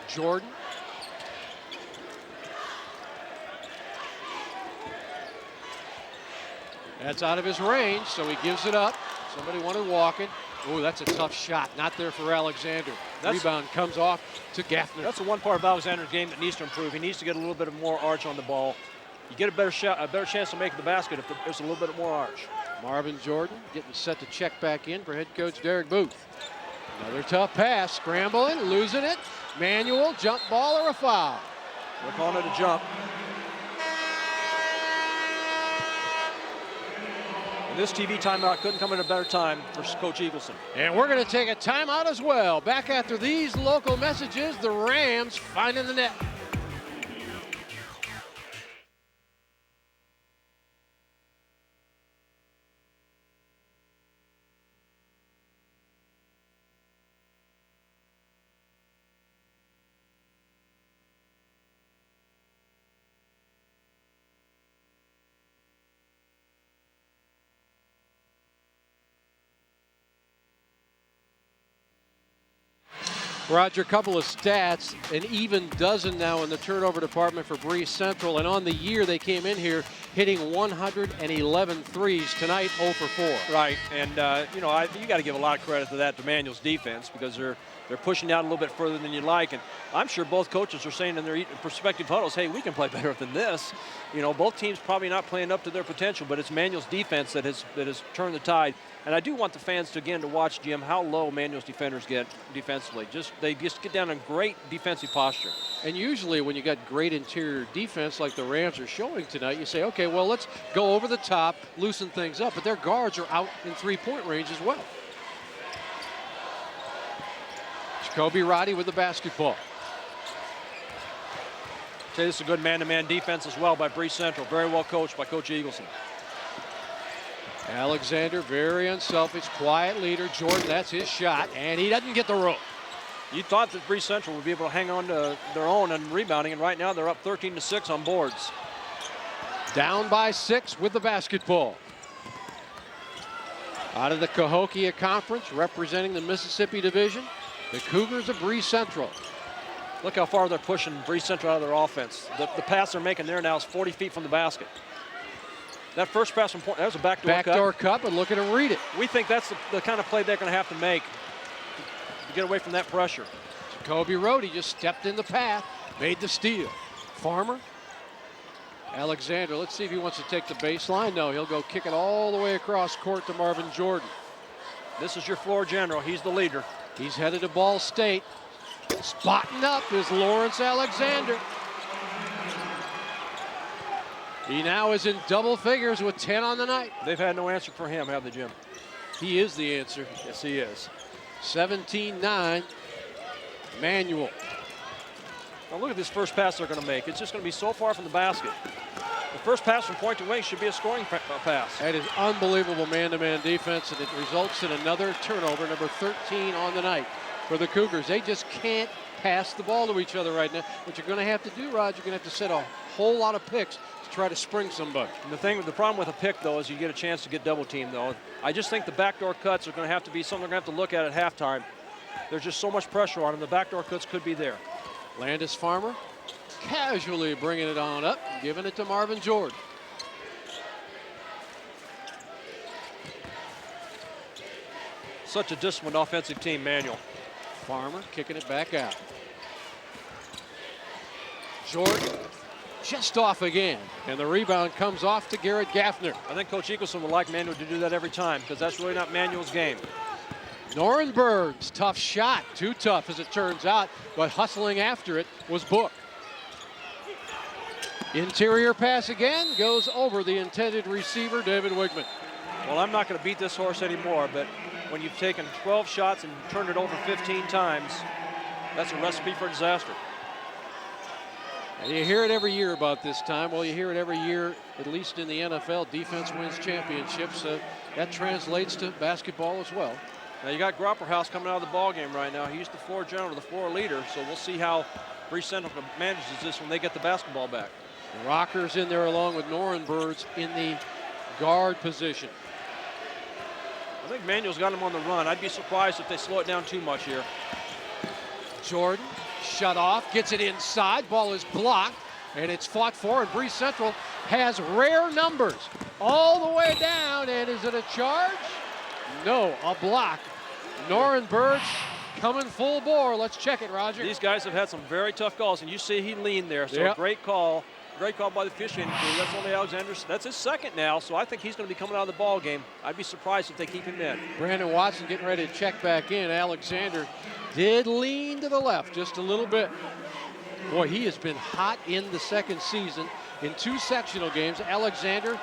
Jordan. That's out of his range, so he gives it up. Somebody wanted walking. Oh, that's a tough shot. Not there for Alexander. Rebound comes off to Gaffner. That's the one part of Alexander's game that needs to improve. He needs to get a little bit of more arch on the ball. You get a better shot, a better chance to make the basket if there's a little bit more arch. Marvin Jordan getting set to check back in for head coach Derek Booth. Another tough pass, scrambling, losing it. Manual, jump ball or a foul? They're calling it a jump. And this TV timeout couldn't come at a better time for Coach Eagleson. And we're going to take a timeout as well. Back after these local messages, the Rams finding the net. Roger, a couple of stats, an even dozen now in the turnover department for Breese Central, and on the year they came in here hitting 111 threes. Tonight, 0 for 4. Right, and you got to give a lot of credit to that to Manual's defense because they're pushing out a little bit further than you'd like, and I'm sure both coaches are saying in their prospective huddles, hey, we can play better than this. You know, both teams probably not playing up to their potential, but it's Manual's defense that has turned the tide. And I do want the fans to watch, Jim, how low Manual's defenders get defensively. They just get down in great defensive posture. And usually when you got great interior defense like the Rams are showing tonight, you say, okay, well, let's go over the top, loosen things up. But their guards are out in three-point range as well. Jacoby Roddy with the basketball. This is a good man-to-man defense as well by Breese Central. Very well coached by Coach Eagleson. Alexander, very unselfish, quiet leader. Jordan, that's his shot, and he doesn't get the rope. You thought that Breese Central would be able to hang on to their own and rebounding, and right now they're up 13-6 on boards. Down by 6 with the basketball. Out of the Cahokia Conference, representing the Mississippi Division, the Cougars of Breese Central. Look how far they're pushing Breese Central out of their offense. The pass they're making there now is 40 feet from the basket. That first pass from point, that was a backdoor cut, and look at him read it. We think that's the kind of play they're going to have to make to get away from that pressure. Jacoby Roddy just stepped in the path, made the steal. Farmer, Alexander, let's see if he wants to take the baseline. No, he'll go kick it all the way across court to Marvin Jordan. This is your floor general. He's the leader. He's headed to Ball State. Spotting up is Lawrence Alexander. He now is in double figures with 10 on the night. They've had no answer for him, have they, Jim? He is the answer. Yes, he is. 17-9. Manual. Now look at this first pass they're going to make. It's just going to be so far from the basket. The first pass from point to wing should be a scoring pass. That is unbelievable man-to-man defense, and it results in another turnover, number 13 on the night for the Cougars. They just can't pass the ball to each other right now. What you're going to have to do, Rod, you're going to have to set a whole lot of picks to try to spring somebody. And the problem with a pick, though, is you get a chance to get double teamed, though. I just think the backdoor cuts are going to have to be something they're going to have to look at halftime. There's just so much pressure on them. The backdoor cuts could be there. Landis Farmer casually bringing it on up, giving it to Marvin Jordan. Such a disciplined offensive team, Manual. Farmer kicking it back out. Jordan just off again, and the rebound comes off to Garrett Gaffner. I think Coach Eagleson would like Manual to do that every time, because that's really not Manual's game. Norrenberg's tough shot, too tough as it turns out, but hustling after it was Book. Interior pass again, goes over the intended receiver, David Wigman. Well, I'm not going to beat this horse anymore, but when you've taken 12 shots and turned it over 15 times, that's a recipe for disaster. And you hear it every year about this time. Well, you hear it every year, at least in the NFL. Defense wins championships. That translates to basketball as well. Now you got Grapperhaus coming out of the ball game right now. He's the floor general, the floor leader, so we'll see how Breese Central manages this when they get the basketball back. Rockers in there along with Norrenbergs in the guard position. I think Manuel's got him on the run. I'd be surprised if they slow it down too much here. Jordan shut off, gets it inside, ball is blocked, and it's fought for, and Breese Central has rare numbers all the way down, and is it a charge? No, a block. Norrenberg coming full bore. Let's check it, Roger. These guys have had some very tough calls, and you see he leaned there, so yep. Great call by the officiating crew. That's only Alexander. That's his second now, so I think he's going to be coming out of the ball game. I'd be surprised if they keep him in. Brandon Watson getting ready to check back in. Alexander did lean to the left just a little bit. Boy, he has been hot in the second season. In 2 sectional games, Alexander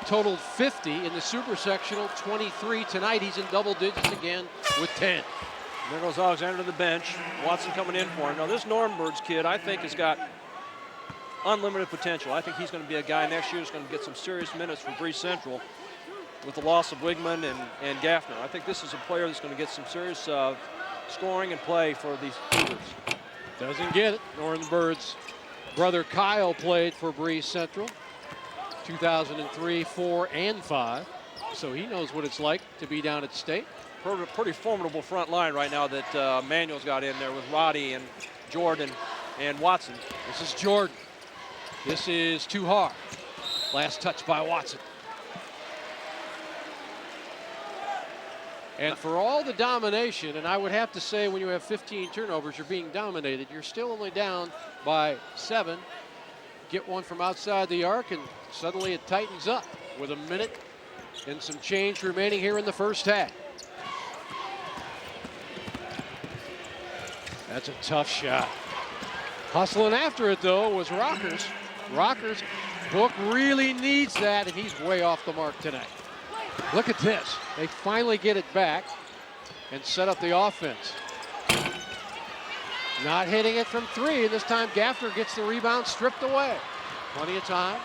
totaled 50 in the super sectional, 23 tonight. He's in double digits again with 10. There goes Alexander to the bench. Watson coming in for him. Now this Norrenberg's kid, I think, has got unlimited potential. I think he's going to be a guy next year who's going to get some serious minutes for Breese Central with the loss of Wigman and Gaffner. I think this is a player that's going to get some serious scoring and play for these Cougars. Doesn't get it. Norrenberg's brother Kyle played for Breese Central 2003, 4, and 5. So he knows what it's like to be down at state. Pretty formidable front line right now that Manuel's got in there with Roddy and Jordan and Watson. This is Jordan. This is too hard. Last touch by Watson. And for all the domination, and I would have to say when you have 15 turnovers, you're being dominated. You're still only down by 7. Get one from outside the arc, and suddenly it tightens up with a minute and some change remaining here in the first half. That's a tough shot. Hustling after it, though, was Rockers. Rockers, Book really needs that, and he's way off the mark tonight. Look at this. They finally get it back and set up the offense. Not hitting it from 3, and this time Gaffner gets the rebound stripped away. Plenty of time.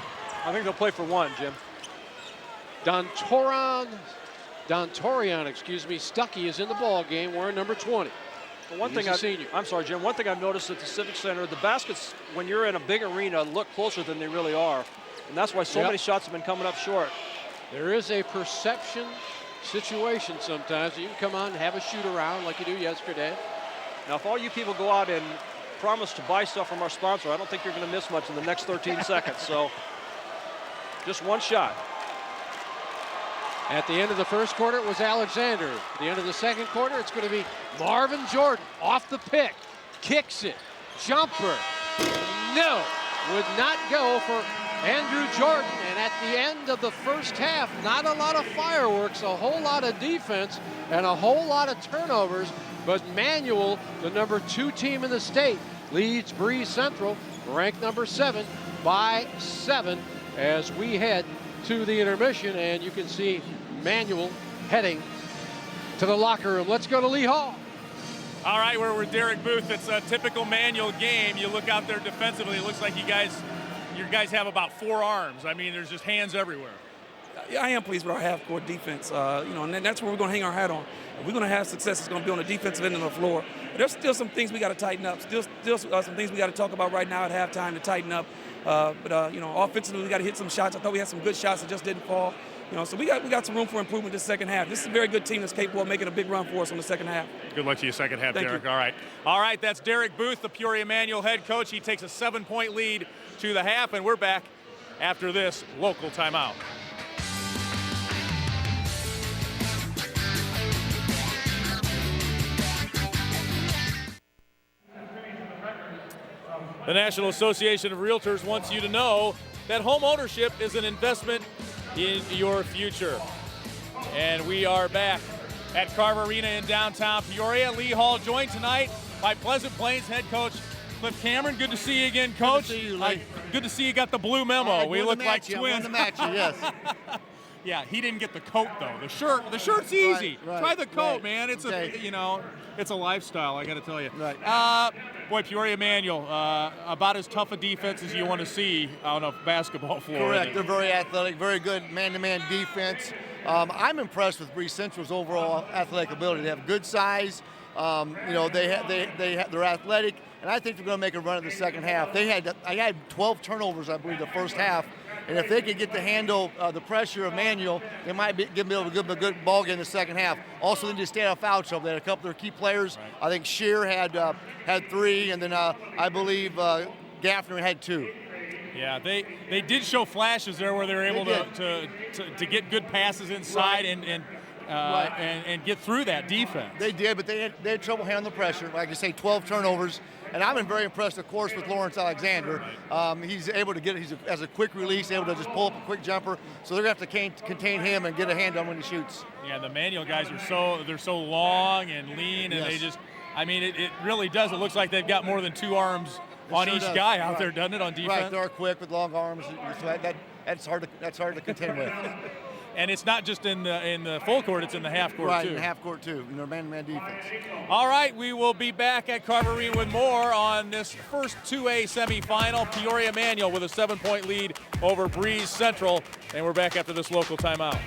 I think they'll play for 1, Jim. Dontorian, Stuckey is in the ball game wearing number 20. Well, I'm sorry, Jim. One thing I've noticed at the Civic Center, the baskets, when you're in a big arena, look closer than they really are. And that's why so many shots have been coming up short. There is a perception situation sometimes. You can come on and have a shoot around like you do yesterday. Now, if all you people go out and promise to buy stuff from our sponsor, I don't think you're going to miss much in the next 13 seconds. So just 1 shot. At the end of the first quarter, it was Alexander. At the end of the second quarter, it's going to be Marvin Jordan off the pick. Kicks it. Jumper. No. Would not go for Andrew Jordan. And at the end of the first half, not a lot of fireworks, a whole lot of defense, and a whole lot of turnovers. But Manual, the number 2 team in the state, leads Breese Central, ranked number 7, by 7 as we head to the intermission. And you can see Manual heading to the locker room. Let's go to Lee Hall. All right, we're with Derek Booth. It's a typical Manual game. You look out there defensively, it looks like your guys have about 4 arms. I mean, there's just hands everywhere. Yeah, I am pleased with our half-court defense. And that's where we're going to hang our hat on. If we're going to have success, it's going to be on the defensive end of the floor. But there's still some things we got to tighten up. Still some things we got to talk about right now at halftime to tighten up. Offensively, we got to hit some shots. I thought we had some good shots that just didn't fall. So we got some room for improvement this second half. This is a very good team that's capable of making a big run for us on the second half. Good luck to you second half, Thank Derek. you. All right, that's Derek Booth, the Peoria Manual head coach. He takes a 7-point lead to the half, and we're back after this local timeout. The National Association of Realtors wants you to know that home ownership is an investment in your future. And we are back at Carver Arena in downtown Peoria. Lee Hall joined tonight by Pleasant Plains head coach Cliff Cameron. Good to see you again, Coach. Good to see you, Lee. Good to see you got the blue memo. We look like twins. I wanted to match you, yes. Yeah, he didn't get the coat though. The shirt's easy. Right, Try the coat, right. man. It's okay. it's a lifestyle. I got to tell you. Right. Boy, Peoria Manual, about as tough a defense as you want to see on a basketball floor. Correct. They're very athletic, very good man-to-man defense. I'm impressed with Breese Central's overall athletic ability. They have good size. They're athletic, and I think they're going to make a run in the second half. I had 12 turnovers, I believe, the first half. And if they could get to handle the pressure of Manual, they might be able to give them a good ball game in the second half. Also, they need to stay out of foul trouble. They had a couple of their key players. Right. I think Shear had 3, and then I believe Gaffner had 2. Yeah, they did show flashes there where they were able to get good passes inside and get through that defense. They did, but they had trouble handling the pressure. Like I say, 12 turnovers. And I've been very impressed, of course, with Lawrence Alexander. He's able to has a quick release, able to just pull up a quick jumper. So they're going to have to contain him and get a hand on when he shoots. Yeah, the Manual guys are so long and lean, and they just, it really does. It looks like they've got more than 2 arms on each guy out there, doesn't it, on defense? Right, they're quick with long arms. So that's hard to contend with. And it's not just in the full court, it's in the half court, too. Right, in the half court, too, in their man-to-man defense. All right, we will be back at Carver Arena with more on this first 2A semifinal. Peoria Manual with a 7-point lead over Breese Central. And we're back after this local timeout.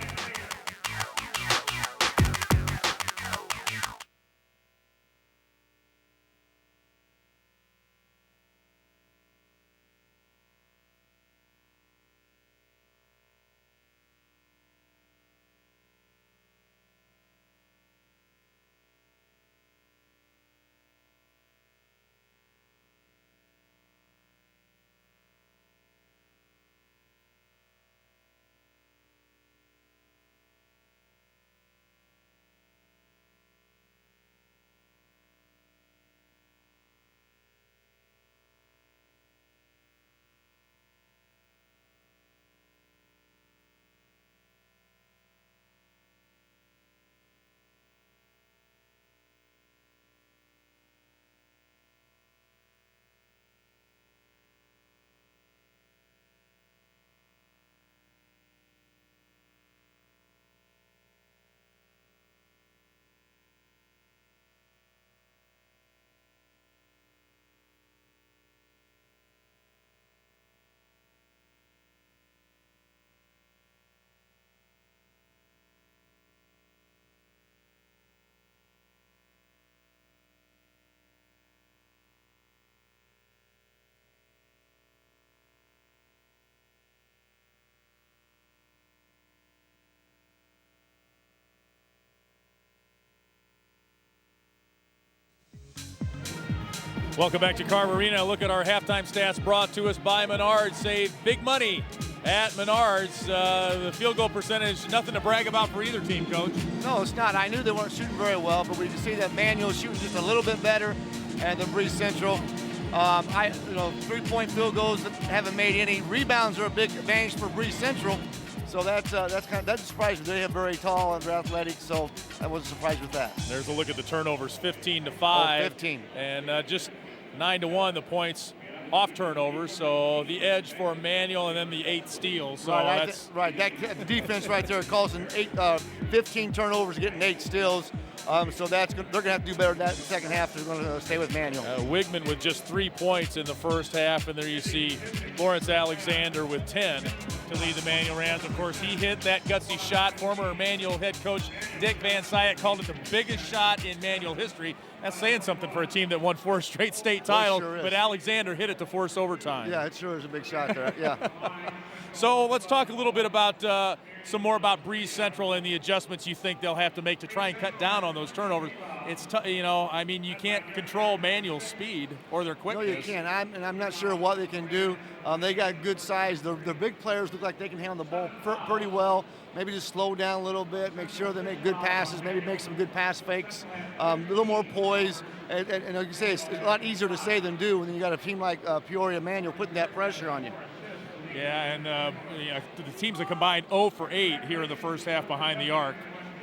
Welcome back to Carver Arena. Look at our halftime stats brought to us by Menards. Save big money at Menards. The field goal percentage, nothing to brag about for either team, Coach. No, it's not. I knew they weren't shooting very well, but we can see that Manual shooting just a little bit better and the Breese Central. Three-point field goals that haven't made any. Rebounds are a big advantage for Breese Central. So that's surprising. They have very tall and they're athletic, so I wasn't surprised with that. There's a look at the turnovers, 15-5. Oh, 15. And just 9-1 the points off turnovers. So the edge for Manual and then the 8 steals. So the defense right there causing 15 turnovers, getting 8 steals. So they're going to have to do better in that second half. They're going to stay with Manual. Wigman with just 3 points in the first half, and there you see Lawrence Alexander with 10 to lead the Manual Rams. Of course, he hit that gutsy shot. Former Manual head coach Dick Van Syett called it the biggest shot in Manual history. That's saying something for a team that won 4 straight state titles, sure but Alexander hit it to force overtime. Yeah, it sure is a big shot there. Yeah. So let's talk a little bit about some more about Breese Central and the adjustments you think they'll have to make to try and cut down on those turnovers. It's I mean, you can't control Manual's speed or their quickness. No, you can't. I'm not sure what they can do. They got good size. Their big players look like they can handle the ball pretty well. Maybe just slow down a little bit, make sure they make good passes, maybe make some good pass fakes, a little more poise. And like you say, it's a lot easier to say than do when you got a team like Peoria Manual putting that pressure on you. Yeah, and the teams that combined 0 for 8 here in the first half behind the arc.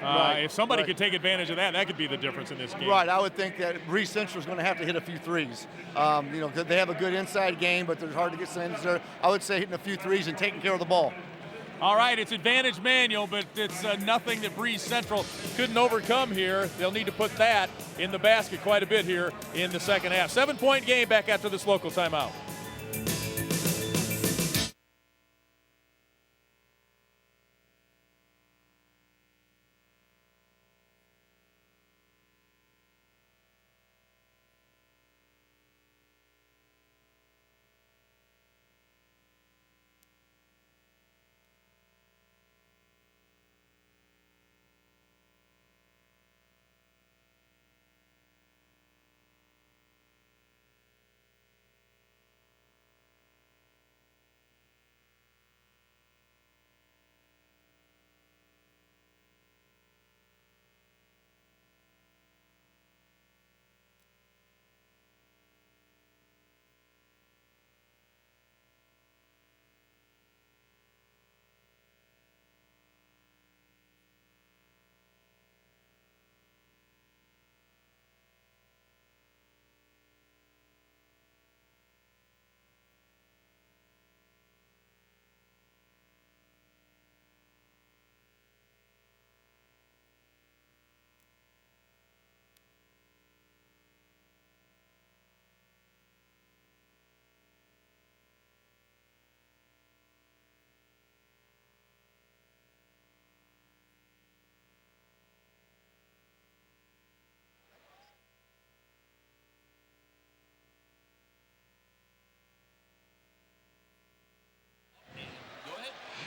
If somebody could take advantage of that could be the difference in this game. Right, I would think that Breese Central is going to have to hit a few threes. They have a good inside game, but they're hard to get some ends there. I would say hitting a few threes and taking care of the ball. All right, it's advantage Manual, but it's nothing that Breese Central couldn't overcome here. They'll need to put that in the basket quite a bit here in the second half. 7-point game back after this local timeout.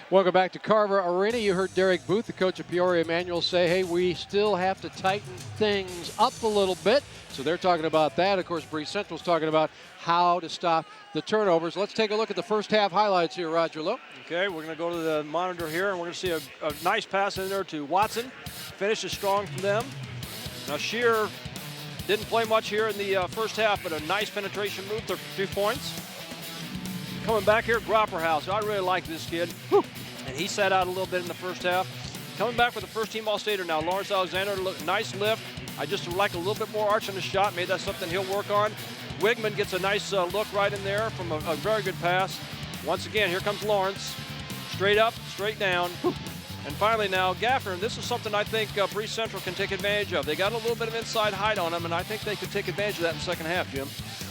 Welcome back to Carver Arena. You heard Derek Booth, the coach of Peoria Manual, say, hey, we still have to tighten things up a little bit. So they're talking about that. Of course, Breese Central's talking about how to stop the turnovers. Let's take a look at the first half highlights here, Roger Lowe. Okay, we're going to go to the monitor here, and we're going to see a nice pass in there to Watson. Finishes strong from them. Now, Shear didn't play much here in the first half, but a nice penetration move for 2 points. Coming back here, Gropperhouse. I really like this kid. Whew. And he sat out a little bit in the first half. Coming back with the first-team All-Stater now, Lawrence Alexander. Nice lift. I just like a little bit more arch in the shot. Maybe that's something he'll work on. Wigman gets a nice look right in there from a very good pass. Once again, here comes Lawrence. Straight up, straight down. Whew. And finally now, Gaffner. And this is something I think Breese Central can take advantage of. They got a little bit of inside height on them, and I think they could take advantage of that in the second half, Jim.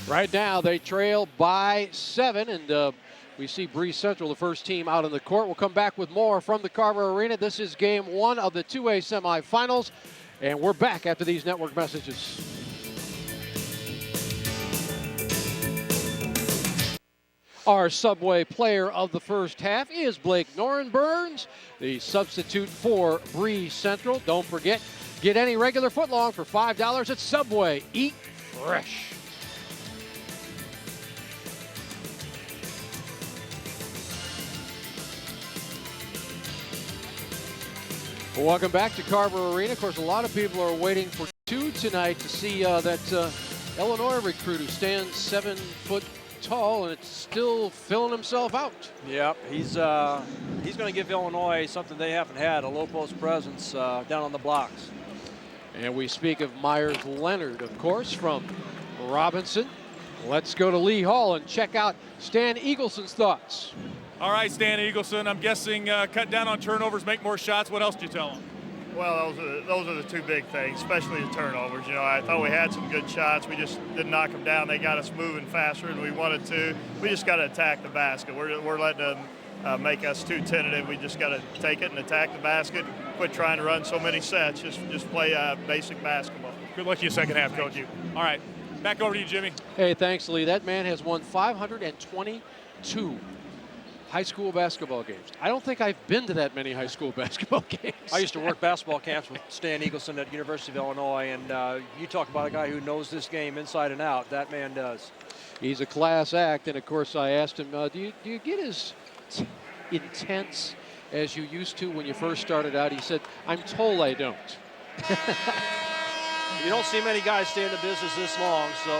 Right now, they trail by 7, and we see Breese Central, the first team out on the court. We'll come back with more from the Carver Arena. This is game 1 of the 2A semifinals, and we're back after these network messages. Our Subway player of the first half is Blake Norenburns, the substitute for Breese Central. Don't forget, get any regular footlong for $5 at Subway. Eat fresh. Welcome back to Carver Arena. Of course, a lot of people are waiting for 2 tonight to see that Illinois recruit who stands 7 foot tall and it's still filling himself out. Yep, he's going to give Illinois something they haven't had, a low post presence down on the blocks. And we speak of Myers Leonard, of course, from Robinson. Let's go to Lee Hall and check out Stan Eagleson's thoughts. All right, Stan Eagleson, I'm guessing cut down on turnovers, make more shots. What else do you tell them? Well, those are the two big things, especially the turnovers. You know, I thought we had some good shots. We just didn't knock them down. They got us moving faster than we wanted to. We just got to attack the basket. We're letting them make us too tentative. We just got to take it and attack the basket. Quit trying to run so many sets. Just play basic basketball. Good luck to you second half, Coach. All right, back over to you, Jimmy. Hey, thanks, Lee. That man has won 522 high school basketball games. I don't think I've been to that many high school basketball games. I used to work basketball camps with Stan Eagleson at University of Illinois, and you talk about a guy who knows this game inside and out. That man does. He's a class act, and of course I asked him, do you get as intense as you used to when you first started out? He said, I'm told I don't. You don't see many guys stay in the business this long, so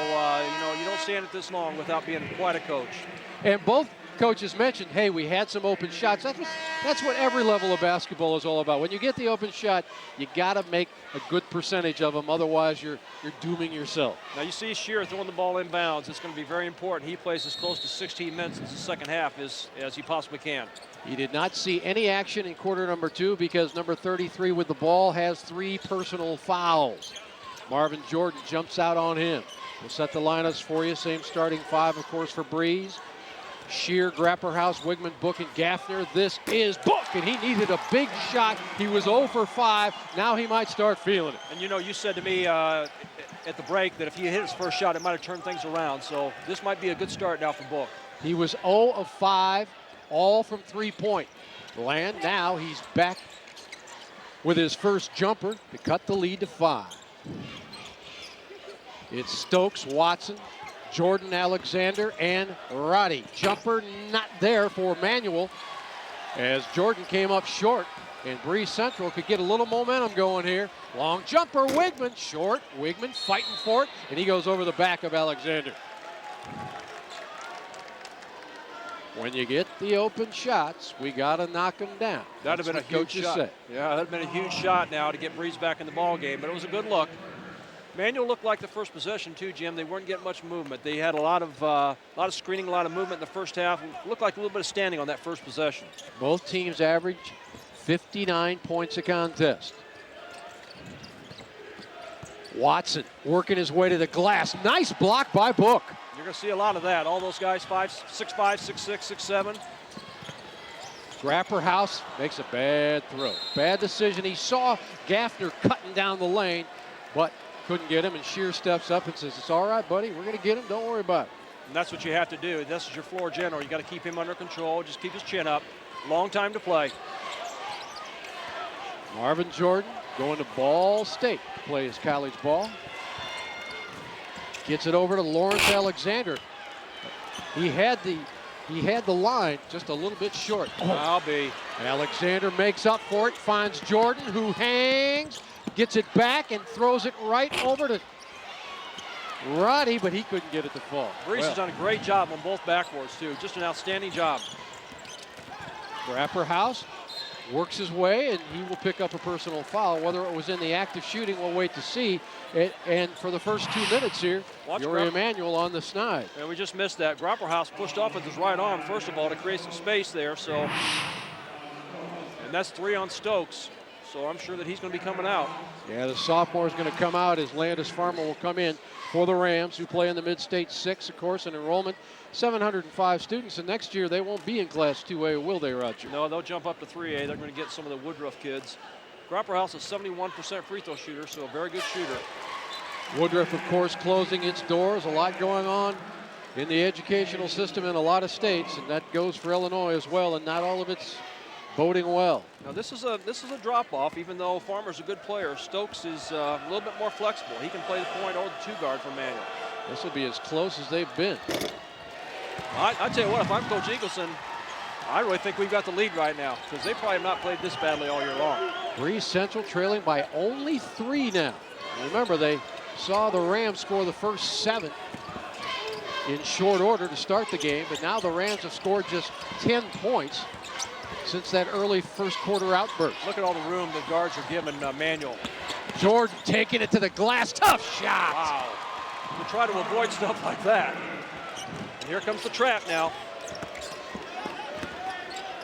you don't stand it this long without being quite a coach. And both coaches mentioned, hey, we had some open shots. That's what every level of basketball is all about. When you get the open shot, you got to make a good percentage of them. Otherwise, you're dooming yourself. Now, you see Shearer throwing the ball inbounds. It's going to be very important. He plays as close to 16 minutes in the second half as he possibly can. He did not see any action in quarter number 2 because number 33 with the ball has 3 personal fouls. Marvin Jordan jumps out on him. We'll set the lineups for you. Same starting 5, of course, for Breese. Shear, Grapperhaus, Wigman, Book, and Gaffner. This is Book, and he needed a big shot. He was 0 for 5. Now he might start feeling it. And you said to me at the break that if he hit his first shot, it might have turned things around. So this might be a good start now for Book. He was 0 of 5, all from 3-point land. Now he's back with his first jumper to cut the lead to 5. It's Stokes, Watson, Jordan, Alexander, and Roddy. Jumper not there for Manuel as Jordan came up short, and Breese Central could get a little momentum going here. Long jumper, Wigman, short. Wigman fighting for it, and he goes over the back of Alexander. When you get the open shots, we got to knock them down. That'd have been a huge shot. Said. Yeah, that'd have been a huge shot now to get Breese back in the ball game, but it was a good look. Manuel looked like the first possession too, Jim. They weren't getting much movement. They had a lot of screening, a lot of movement in the first half. It looked like a little bit of standing on that first possession. Both teams averaged 59 points a contest. Watson working his way to the glass. Nice block by Book. You're going to see a lot of that. All those guys 6'5", 6'6", 6'7". Grapperhaus makes a bad throw. Bad decision. He saw Gaffner cutting down the lane, but couldn't get him, and Shear steps up and says, it's all right, buddy. We're going to get him. Don't worry about it. And that's what you have to do. This is your floor general. You got to keep him under control. Just keep his chin up. Long time to play. Marvin Jordan going to Ball State to play his college ball. Gets it over to Lawrence Alexander. He had the line just a little bit short. I'll be. Alexander makes up for it, finds Jordan, who hangs, gets it back and throws it right over to Roddy, but he couldn't get it to fall. Breese has done a great job on both backboards too. Just an outstanding job. Grapperhaus works his way, and he will pick up a personal foul. Whether it was in the act of shooting, we'll wait to see. And for the first 2 minutes here, Peoria Emanuel on the snide. And we just missed that. Grapperhaus pushed off with his right arm, first of all, to create some space there. So, and that's 3 on Stokes. So I'm sure that he's going to be coming out. Yeah, the sophomore is going to come out as Landis Farmer will come in for the Rams, who play in the Mid-State 6, of course, an enrollment 705 students, and next year they won't be in Class 2A, will they, Roger? No, they'll jump up to 3A. They're going to get some of the Woodruff kids. Grapperhaus is 71% free throw shooter, so a very good shooter. Woodruff, of course, closing its doors. A lot going on in the educational system in a lot of states, and that goes for Illinois as well, and not all of it's boding well. Now this is a drop-off, even though Farmer's a good player. Stokes is a little bit more flexible. He can play the point or the 2 guard for Manuel. This will be as close as they've been. I tell you what, if I'm Coach Eagleson, I really think we've got the lead right now, because they probably have not played this badly all year long. Breese Central trailing by only 3 now. Remember, they saw the Rams score the first 7 in short order to start the game, but now the Rams have scored just 10 points since that early first quarter outburst. Look at all the room the guards are giving Manuel. Jordan taking it to the glass. Tough shot. Wow. You try to avoid stuff like that. And here comes the trap now.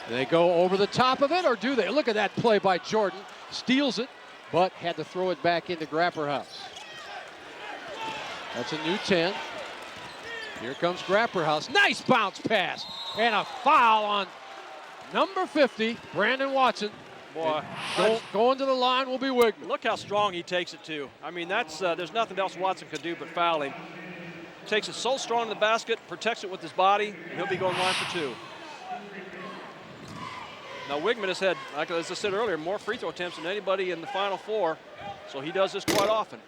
They go over the top of it, or do they? Look at that play by Jordan. Steals it, but had to throw it back into Grapperhaus. That's a new 10. Here comes Grapperhaus. Nice bounce pass. And a foul on number 50, Brandon Watson. Boy, going to the line will be Wigman. Look how strong he takes it to. I mean, that's there's nothing else Watson could do but foul him. Takes it so strong in the basket, protects it with his body. He'll be going line for 2. Now Wigman has had, like as I said earlier, more free throw attempts than anybody in the Final Four, so he does this quite often.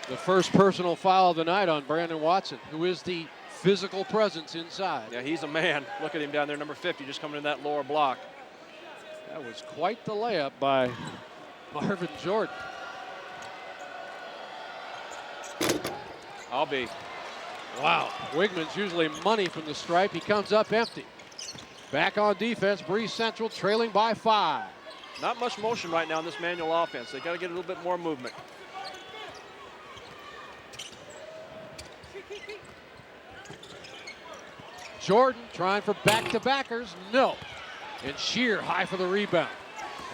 The first personal foul of the night on Brandon Watson, who is the physical presence inside. Yeah, he's a man. Look at him down there, number 50, just coming in that lower block. That was quite the layup by Marvin Jordan. I'll be. Wow, Wigman's usually money from the stripe. He comes up empty. Back on defense, Breese Central trailing by 5. Not much motion right now in this Manual offense. They got to get a little bit more movement. Jordan trying for back-to-backers, no. And Shear high for the rebound.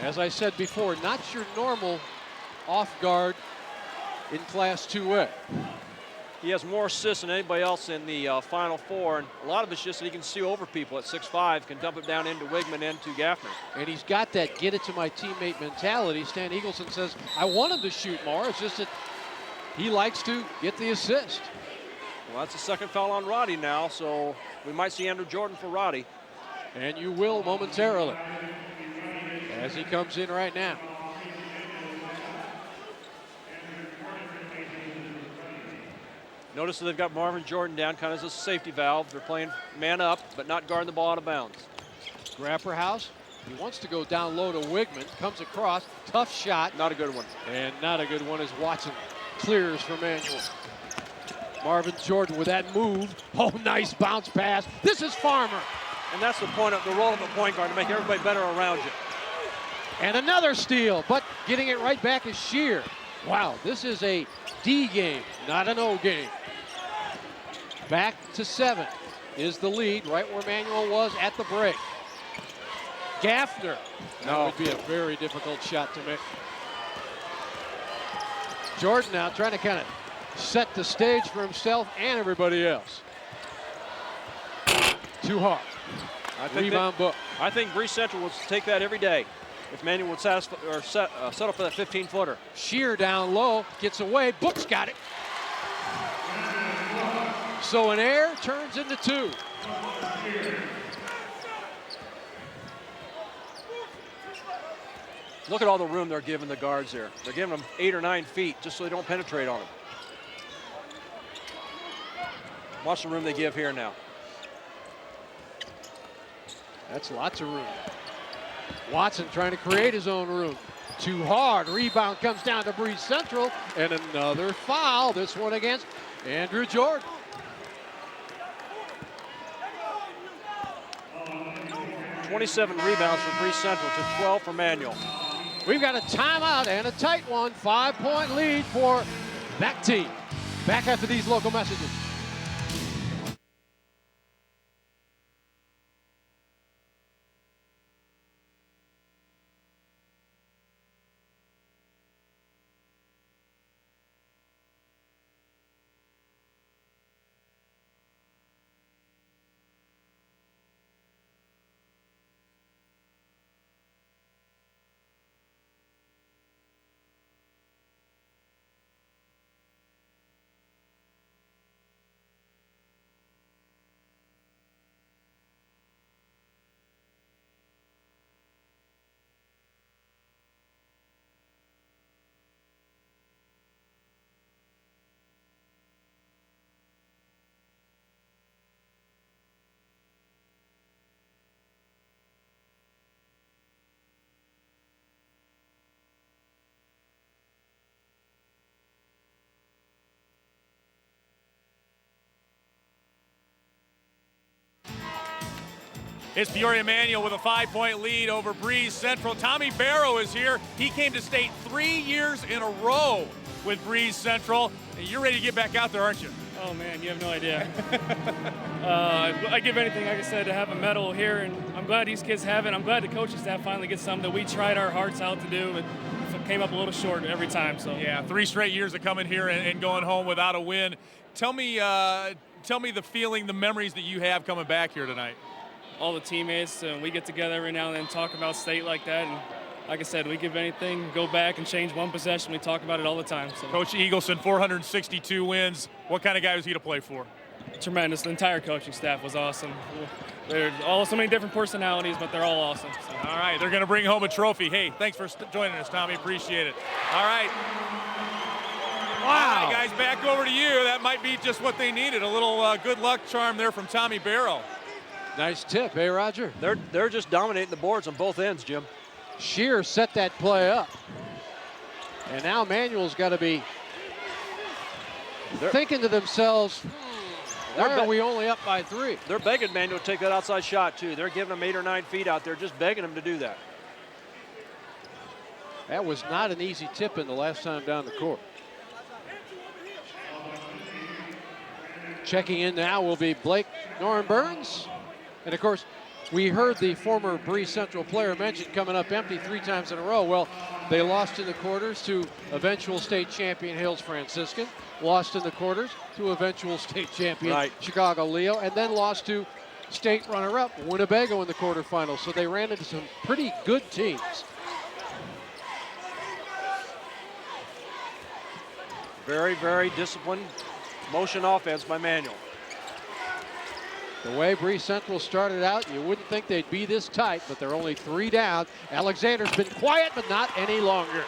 As I said before, not your normal off guard in Class 2A. He has more assists than anybody else in the Final Four, and a lot of it's just that he can see over people at 6'5", can dump it down into Wigman, into Gaffner. And he's got that get it to my teammate mentality. Stan Eagleson says, I want him to shoot more. It's just that he likes to get the assist. Well, that's the second foul on Roddy now, so we might see Andrew Jordan for Roddy. And you will momentarily, as he comes in right now. Notice that they've got Marvin Jordan down kind of as a safety valve. They're playing man up, but not guarding the ball out of bounds. Grapperhaus, he wants to go down low to Wigman, comes across, tough shot. Not a good one. And not a good one as Watson clears for Manuel. Marvin Jordan with that move. Oh, nice bounce pass. This is Farmer. And that's the point of the role of a point guard, to make everybody better around you. And another steal, but getting it right back is Shear. Wow, this is a D game, not an O game. Back to 7 is the lead, right where Manuel was at the break. Gaffner. That would be a very difficult shot to make. Jordan now trying to kind of set the stage for himself and everybody else. Too hard. Rebound book. I think Breese Central will take that every day if Manuel would settle for that 15-footer. Shear down low, gets away, Book's got it. So an air turns into 2. Look at all the room they're giving the guards there. They're giving them 8 or 9 feet just so they don't penetrate on them. Watch the room they give here now. That's lots of room. Watson trying to create his own room. Too hard. Rebound comes down to Breese Central. And another foul. This one against Andrew Jordan. .27 rebounds for Breese Central to 12 for Manuel. We've got a timeout and a tight one. 5-point lead for that team. Back after these local messages. It's Peoria Manual with a 5-point lead over Breese Central. Tommy Barrow is here. He came to state 3 years in a row with Breese Central. You're ready to get back out there, aren't you? Oh man, you have no idea. I give anything, like I said, to have a medal here, and I'm glad these kids have it. I'm glad the coaching staff finally gets something that we tried our hearts out to do, but came up a little short every time. So Yeah, 3 straight years of coming here and going home without a win. Tell me the feeling, the memories that you have coming back here tonight. all the teammates, we get together every now and then, talk about state like that, and like I said, we give anything, go back and change one possession. We talk about it all the time. So. Coach Eagleson, 462 wins. What kind of guy was he to play for? Tremendous. The entire coaching staff was awesome. They're all so many different personalities, but they're all awesome. So. All right, they're going to bring home a trophy. Hey, thanks for joining us, Tommy. Appreciate it. All right. Wow. All right, guys, back over to you. That might be just what they needed. A little good luck charm there from Tommy Barrow. Nice tip, hey, Roger? They're just dominating the boards on both ends, Jim. Shear set that play up. And now Manuel's got to be thinking to themselves, why are we only up by 3? They're begging Manuel to take that outside shot, too. They're giving him 8 or 9 feet out there, just begging him to do that. That was not an easy tip in the last time down the court. Checking in now will be Blake Noren-Burns. And of course, we heard the former Breese Central player mention coming up empty 3 times in a row. Well, they lost in the quarters to eventual state champion Hills Franciscan, lost in the quarters to eventual state champion Chicago Leo, and then lost to state runner-up Winnebago in the quarterfinals. So they ran into some pretty good teams. Very, very disciplined motion offense by Manuel. The way Breese Central started out, you wouldn't think they'd be this tight, but they're only 3 down. Alexander's been quiet, but not any longer.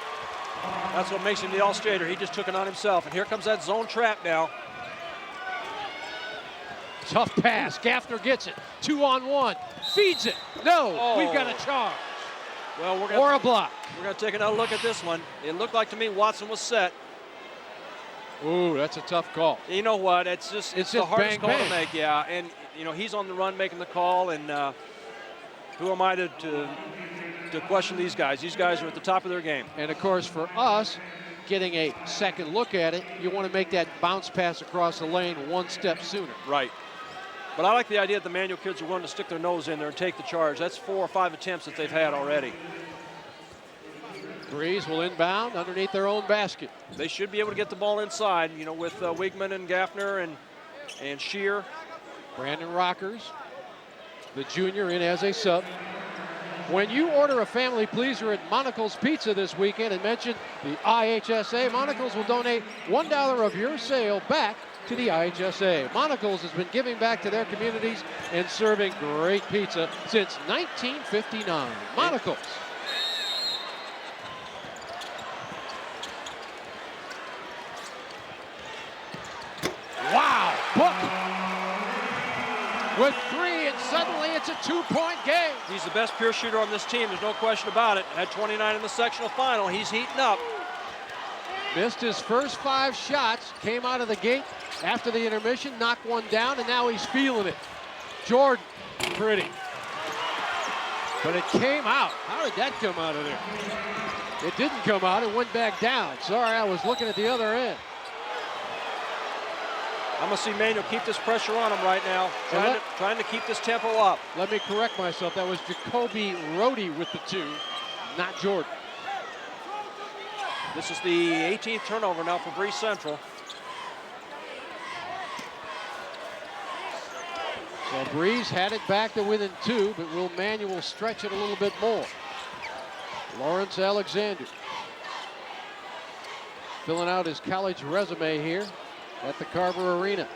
That's what makes him the all-stater. He just took it on himself. And here comes that zone trap now. Tough pass. Gaffner gets it. 2-on-1. Feeds it. No, we've got a charge. Well, or a block. We're going to take another look at this one. It looked like to me Watson was set. Ooh, that's a tough call. You know what? It's the hardest call to make, yeah. And, you know, he's on the run making the call, and who am I to question these guys? These guys are at the top of their game. And, of course, for us, getting a second look at it, you want to make that bounce pass across the lane 1 step sooner. Right. But I like the idea that the Manual kids are willing to stick their nose in there and take the charge. That's 4 or 5 attempts that they've had already. Breese will inbound underneath their own basket. They should be able to get the ball inside, you know, with Wigman and Gaffner and Shear. Brandon Rockers, the junior, in as a sub. When you order a family pleaser at Monocle's Pizza this weekend and mention the IHSA, Monocle's will donate $1 of your sale back to the IHSA. Monocle's has been giving back to their communities and serving great pizza since 1959. Monocle's. Wow, Book with 3, and suddenly it's a 2-point game. He's the best pure shooter on this team, there's no question about it. Had 29 in the sectional final, he's heating up. Missed his first 5 shots, came out of the gate after the intermission, knocked one down, and now he's feeling it. Jordan, pretty. But it came out. How did that come out of there? It didn't come out, it went back down. Sorry, I was looking at the other end. I'm going to see Manuel keep this pressure on him right now, trying to keep this tempo up. Let me correct myself. That was Jacoby Rohde with the 2, not Jordan. This is the 18th turnover now for Breese Central. So Breese had it back to within 2, but will Manuel stretch it a little bit more? Lawrence Alexander filling out his college resume here at the Carver Arena.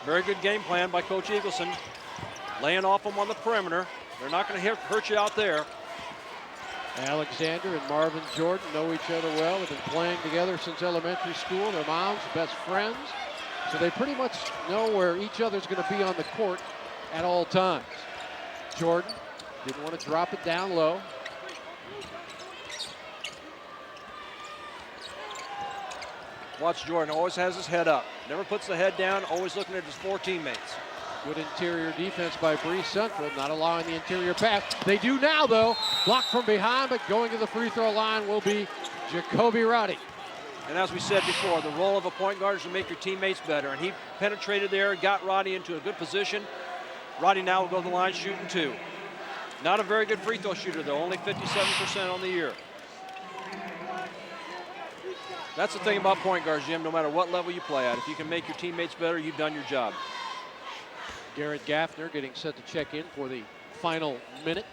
Very good game plan by Coach Eagleson. Laying off them on the perimeter. They're not going to hurt you out there. Alexander and Marvin Jordan know each other well. They've been playing together since elementary school. Their moms, best friends. So they pretty much know where each other's going to be on the court at all times. Jordan didn't want to drop it down low. Watch Jordan, always has his head up. Never puts the head down, always looking at his 4 teammates. Good interior defense by Breese Central, not allowing the interior pass. They do now, though. Blocked from behind, but going to the free throw line will be Jacoby Roddy. And as we said before, the role of a point guard is to make your teammates better. And he penetrated there and got Roddy into a good position. Roddy now will go to the line shooting 2. Not a very good free throw shooter, though. Only 57% on the year. That's the thing about point guards, Jim. No matter what level you play at, if you can make your teammates better, you've done your job. Garrett Gaffner getting set to check in for the final minute,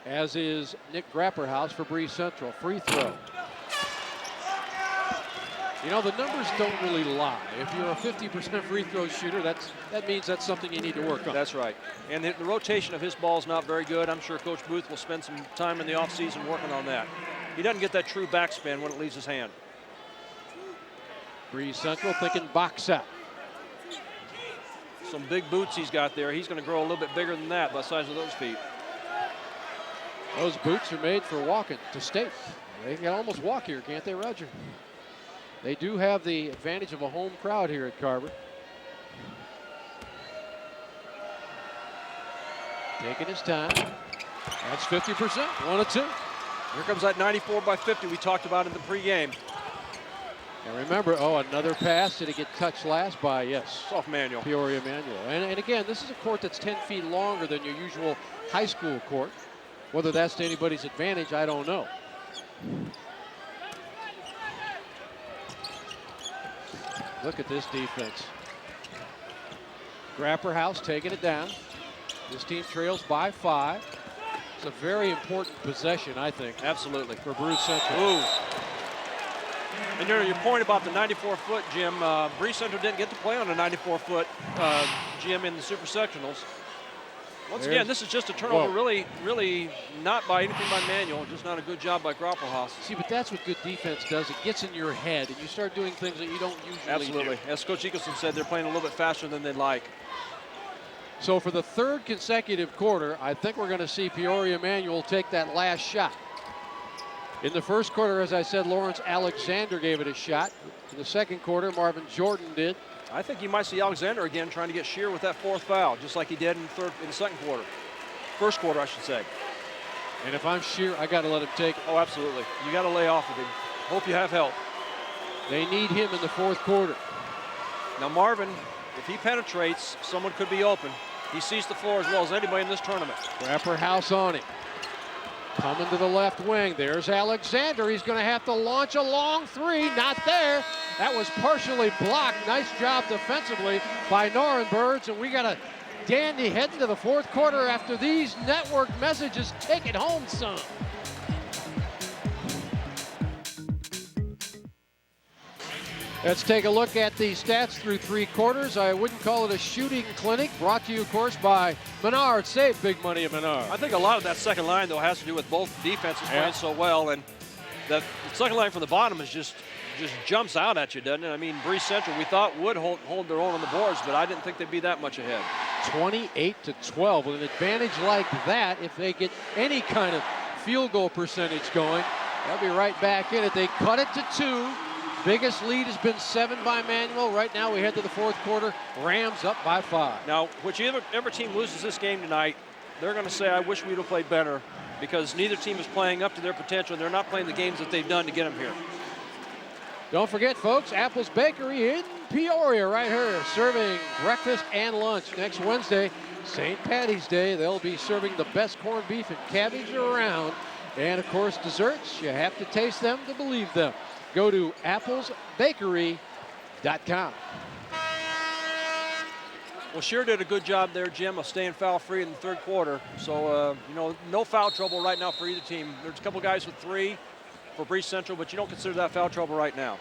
as is Nick Grapperhaus for Breese Central. Free throw. You know, the numbers don't really lie. If you're a 50% free throw shooter, that means that's something you need to work on. That's right. And the rotation of his ball is not very good. I'm sure Coach Booth will spend some time in the offseason working on that. He doesn't get that true backspin when it leaves his hand. Breese Central thinking box out. Some big boots he's got there. He's going to grow a little bit bigger than that by the size of those feet. Those boots are made for walking to state. They can almost walk here, can't they, Roger? They do have the advantage of a home crowd here at Carver. Taking his time. That's 50%, 1 of 2. Here comes that 94 by 50 we talked about in the pregame. And remember, another pass. Did it get touched last by, yes, Soft Manual. Peoria Manual. And again, this is a court that's 10 feet longer than your usual high school court. Whether that's to anybody's advantage, I don't know. Look at this defense. Grapperhaus taking it down. This team trails by 5. It's a very important possession, I think. Absolutely. For Breese Central. Ooh. And your point about the 94-foot, Jim, Breese Central didn't get to play on a 94-foot Jim in the Super Sectionals. Once again, this is just a turnover, really not by anything by Manual, just not a good job by Grapperhaus. See, but that's what good defense does. It gets in your head, and you start doing things that you don't usually Absolutely. do. As Coach Eagleson said, they're playing a little bit faster than they'd like. So for the 3rd consecutive quarter, I think we're going to see Peoria Manual take that last shot. In the first quarter, as I said, Lawrence Alexander gave it a shot. In the second quarter, Marvin Jordan did. I think you might see Alexander again trying to get Shear with that 4th foul, just like he did in the second quarter. First quarter, I should say. And if I'm Shear, I got to let him take it. Oh, absolutely. You got to lay off of him. Hope you have help. They need him in the 4th quarter. Now, Marvin, if he penetrates, someone could be open. He sees the floor as well as anybody in this tournament. Grapperhaus on him. Coming to the left wing. There's Alexander. He's going to have to launch a long 3. Not there. That was partially blocked. Nice job defensively by Norenbergs. And we got a dandy heading to the 4th quarter after these network messages. Take it home, son. Let's take a look at the stats through 3 quarters. I wouldn't call it a shooting clinic. Brought to you, of course, by Menard. Save big money at Menard. I think a lot of that second line, though, has to do with both defenses playing so well. And the second line from the bottom is just jumps out at you, doesn't it? I mean, Breese Central, we thought would hold their own on the boards, but I didn't think they'd be that much ahead. 28-12 with an advantage like that. If they get any kind of field goal percentage going, they'll be right back in it. They cut it to 2. Biggest lead has been 7 by Manual. Right now we head to the 4th quarter. Rams up by 5. Now, whichever team loses this game tonight, they're going to say, I wish we'd have played better, because neither team is playing up to their potential. They're not playing the games that they've done to get them here. Don't forget, folks, Apple's Bakery in Peoria right here, serving breakfast and lunch. Next Wednesday, St. Patty's Day, they'll be serving the best corned beef and cabbage around. And, of course, desserts. You have to taste them to believe them. Go to applesbakery.com. Well, Shear did a good job there, Jim, of staying foul-free in the 3rd quarter. So, no foul trouble right now for either team. There's a couple guys with 3 for Breese Central, but you don't consider that foul trouble right now.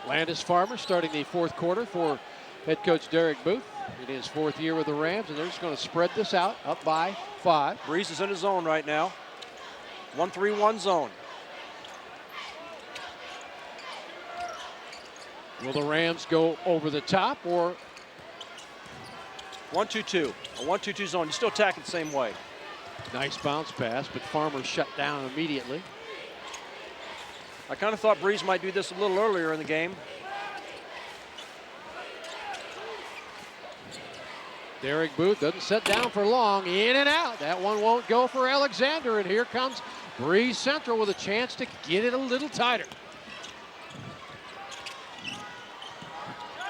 Landis Farmer starting the 4th quarter for head coach Derek Booth in his 4th year with the Rams, and they're just going to spread this out, up by 5. Breese is in his zone right now. 1-3-1 zone. Will the Rams go over the top or? 1-2-2, a 1-2-2 zone. You still attack it the same way. Nice bounce pass, but Farmer shut down immediately. I kind of thought Breese might do this a little earlier in the game. Derek Booth doesn't sit down for long. In and out. That one won't go for Alexander, and here comes Breese Central with a chance to get it a little tighter.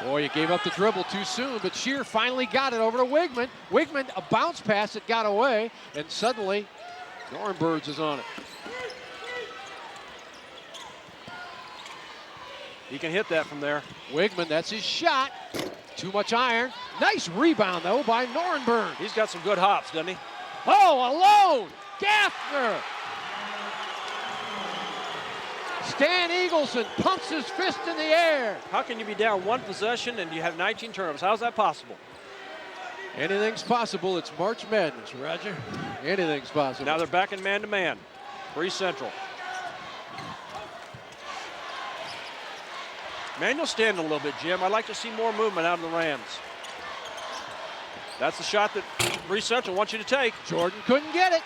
Boy, you gave up the dribble too soon, but Shear finally got it over to Wigman. Wigman, a bounce pass that got away, and suddenly Norrenbergs is on it. He can hit that from there. Wigman, that's his shot. Too much iron. Nice rebound, though, by Norrenberg. He's got some good hops, doesn't he? Oh, alone! Gaffner! Stan Eagleson pumps his fist in the air. How can you be down one possession and you have 19 turnovers? How's that possible? Anything's possible. It's March Madness, Roger. Anything's possible. Now they're back in man-to-man. Breese Central. Manuel standing a little bit, Jim. I'd like to see more movement out of the Rams. That's the shot that Breese Central wants you to take. Jordan couldn't get it.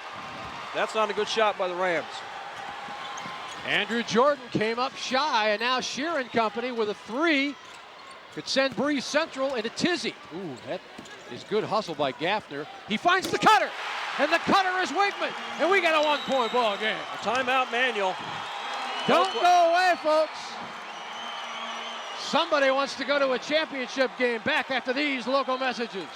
That's not a good shot by the Rams. Andrew Jordan came up shy, and now Shear and company with a three could send Breese Central into tizzy. Ooh, that is good hustle by Gaffner. He finds the cutter, and the cutter is Wigman, and we got a one-point ball game. A timeout, Manuel. Don't go away, folks. Somebody wants to go to a championship game. Back after these local messages.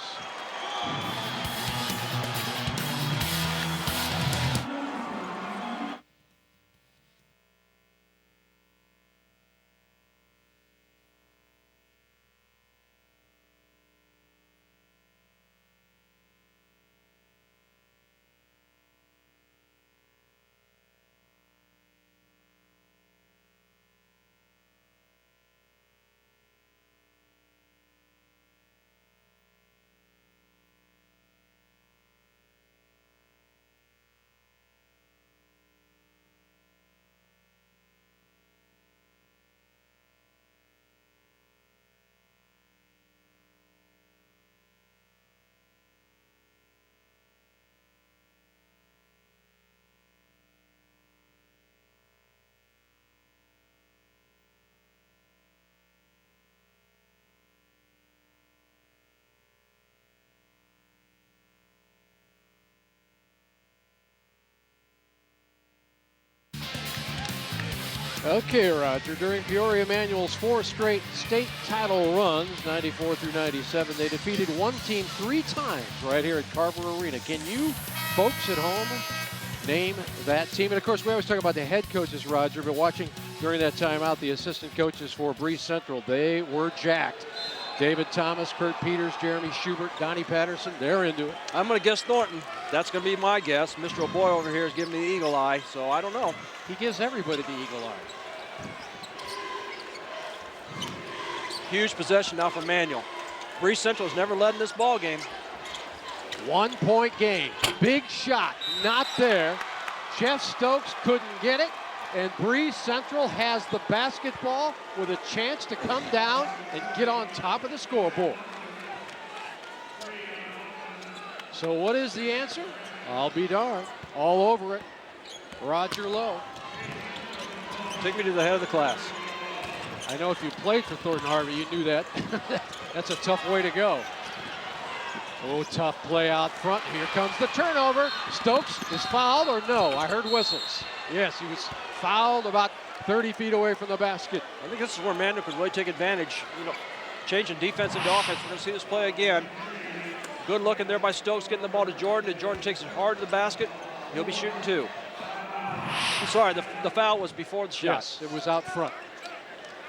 Okay, Roger, during Peoria Manual's 4 straight state title runs, 94 through 97, they defeated one team 3 times right here at Carver Arena. Can you folks at home name that team? And of course, we always talk about the head coaches, Roger, but watching during that timeout, the assistant coaches for Breese Central, they were jacked. David Thomas, Kurt Peters, Jeremy Schubert, Donnie Patterson, they're into it. I'm going to guess Thornton. That's going to be my guess. Mr. O'Boy over here is giving me the eagle eye, so I don't know. He gives everybody the eagle eye. Huge possession now for Manuel. Breese Central has never led in this ball game. 1-point game. Big shot, not there. Jeff Stokes couldn't get it, and Breese Central has the basketball with a chance to come down and get on top of the scoreboard. So what is the answer? I'll be darned. All over it. Roger Lowe. Take me to the head of the class. I know if you played for Thornton Harvey, you knew that. That's a tough way to go. Oh, tough play out front. Here comes the turnover. Stokes is fouled or no? I heard whistles. Yes, he was fouled about 30 feet away from the basket. I think this is where Manuel could really take advantage. You know, changing defense into offense. We're going to see this play again. Good look in there by Stokes, getting the ball to Jordan, and Jordan takes it hard to the basket. He'll be shooting 2. I'm sorry, the foul was before the shot. Yes, it was out front.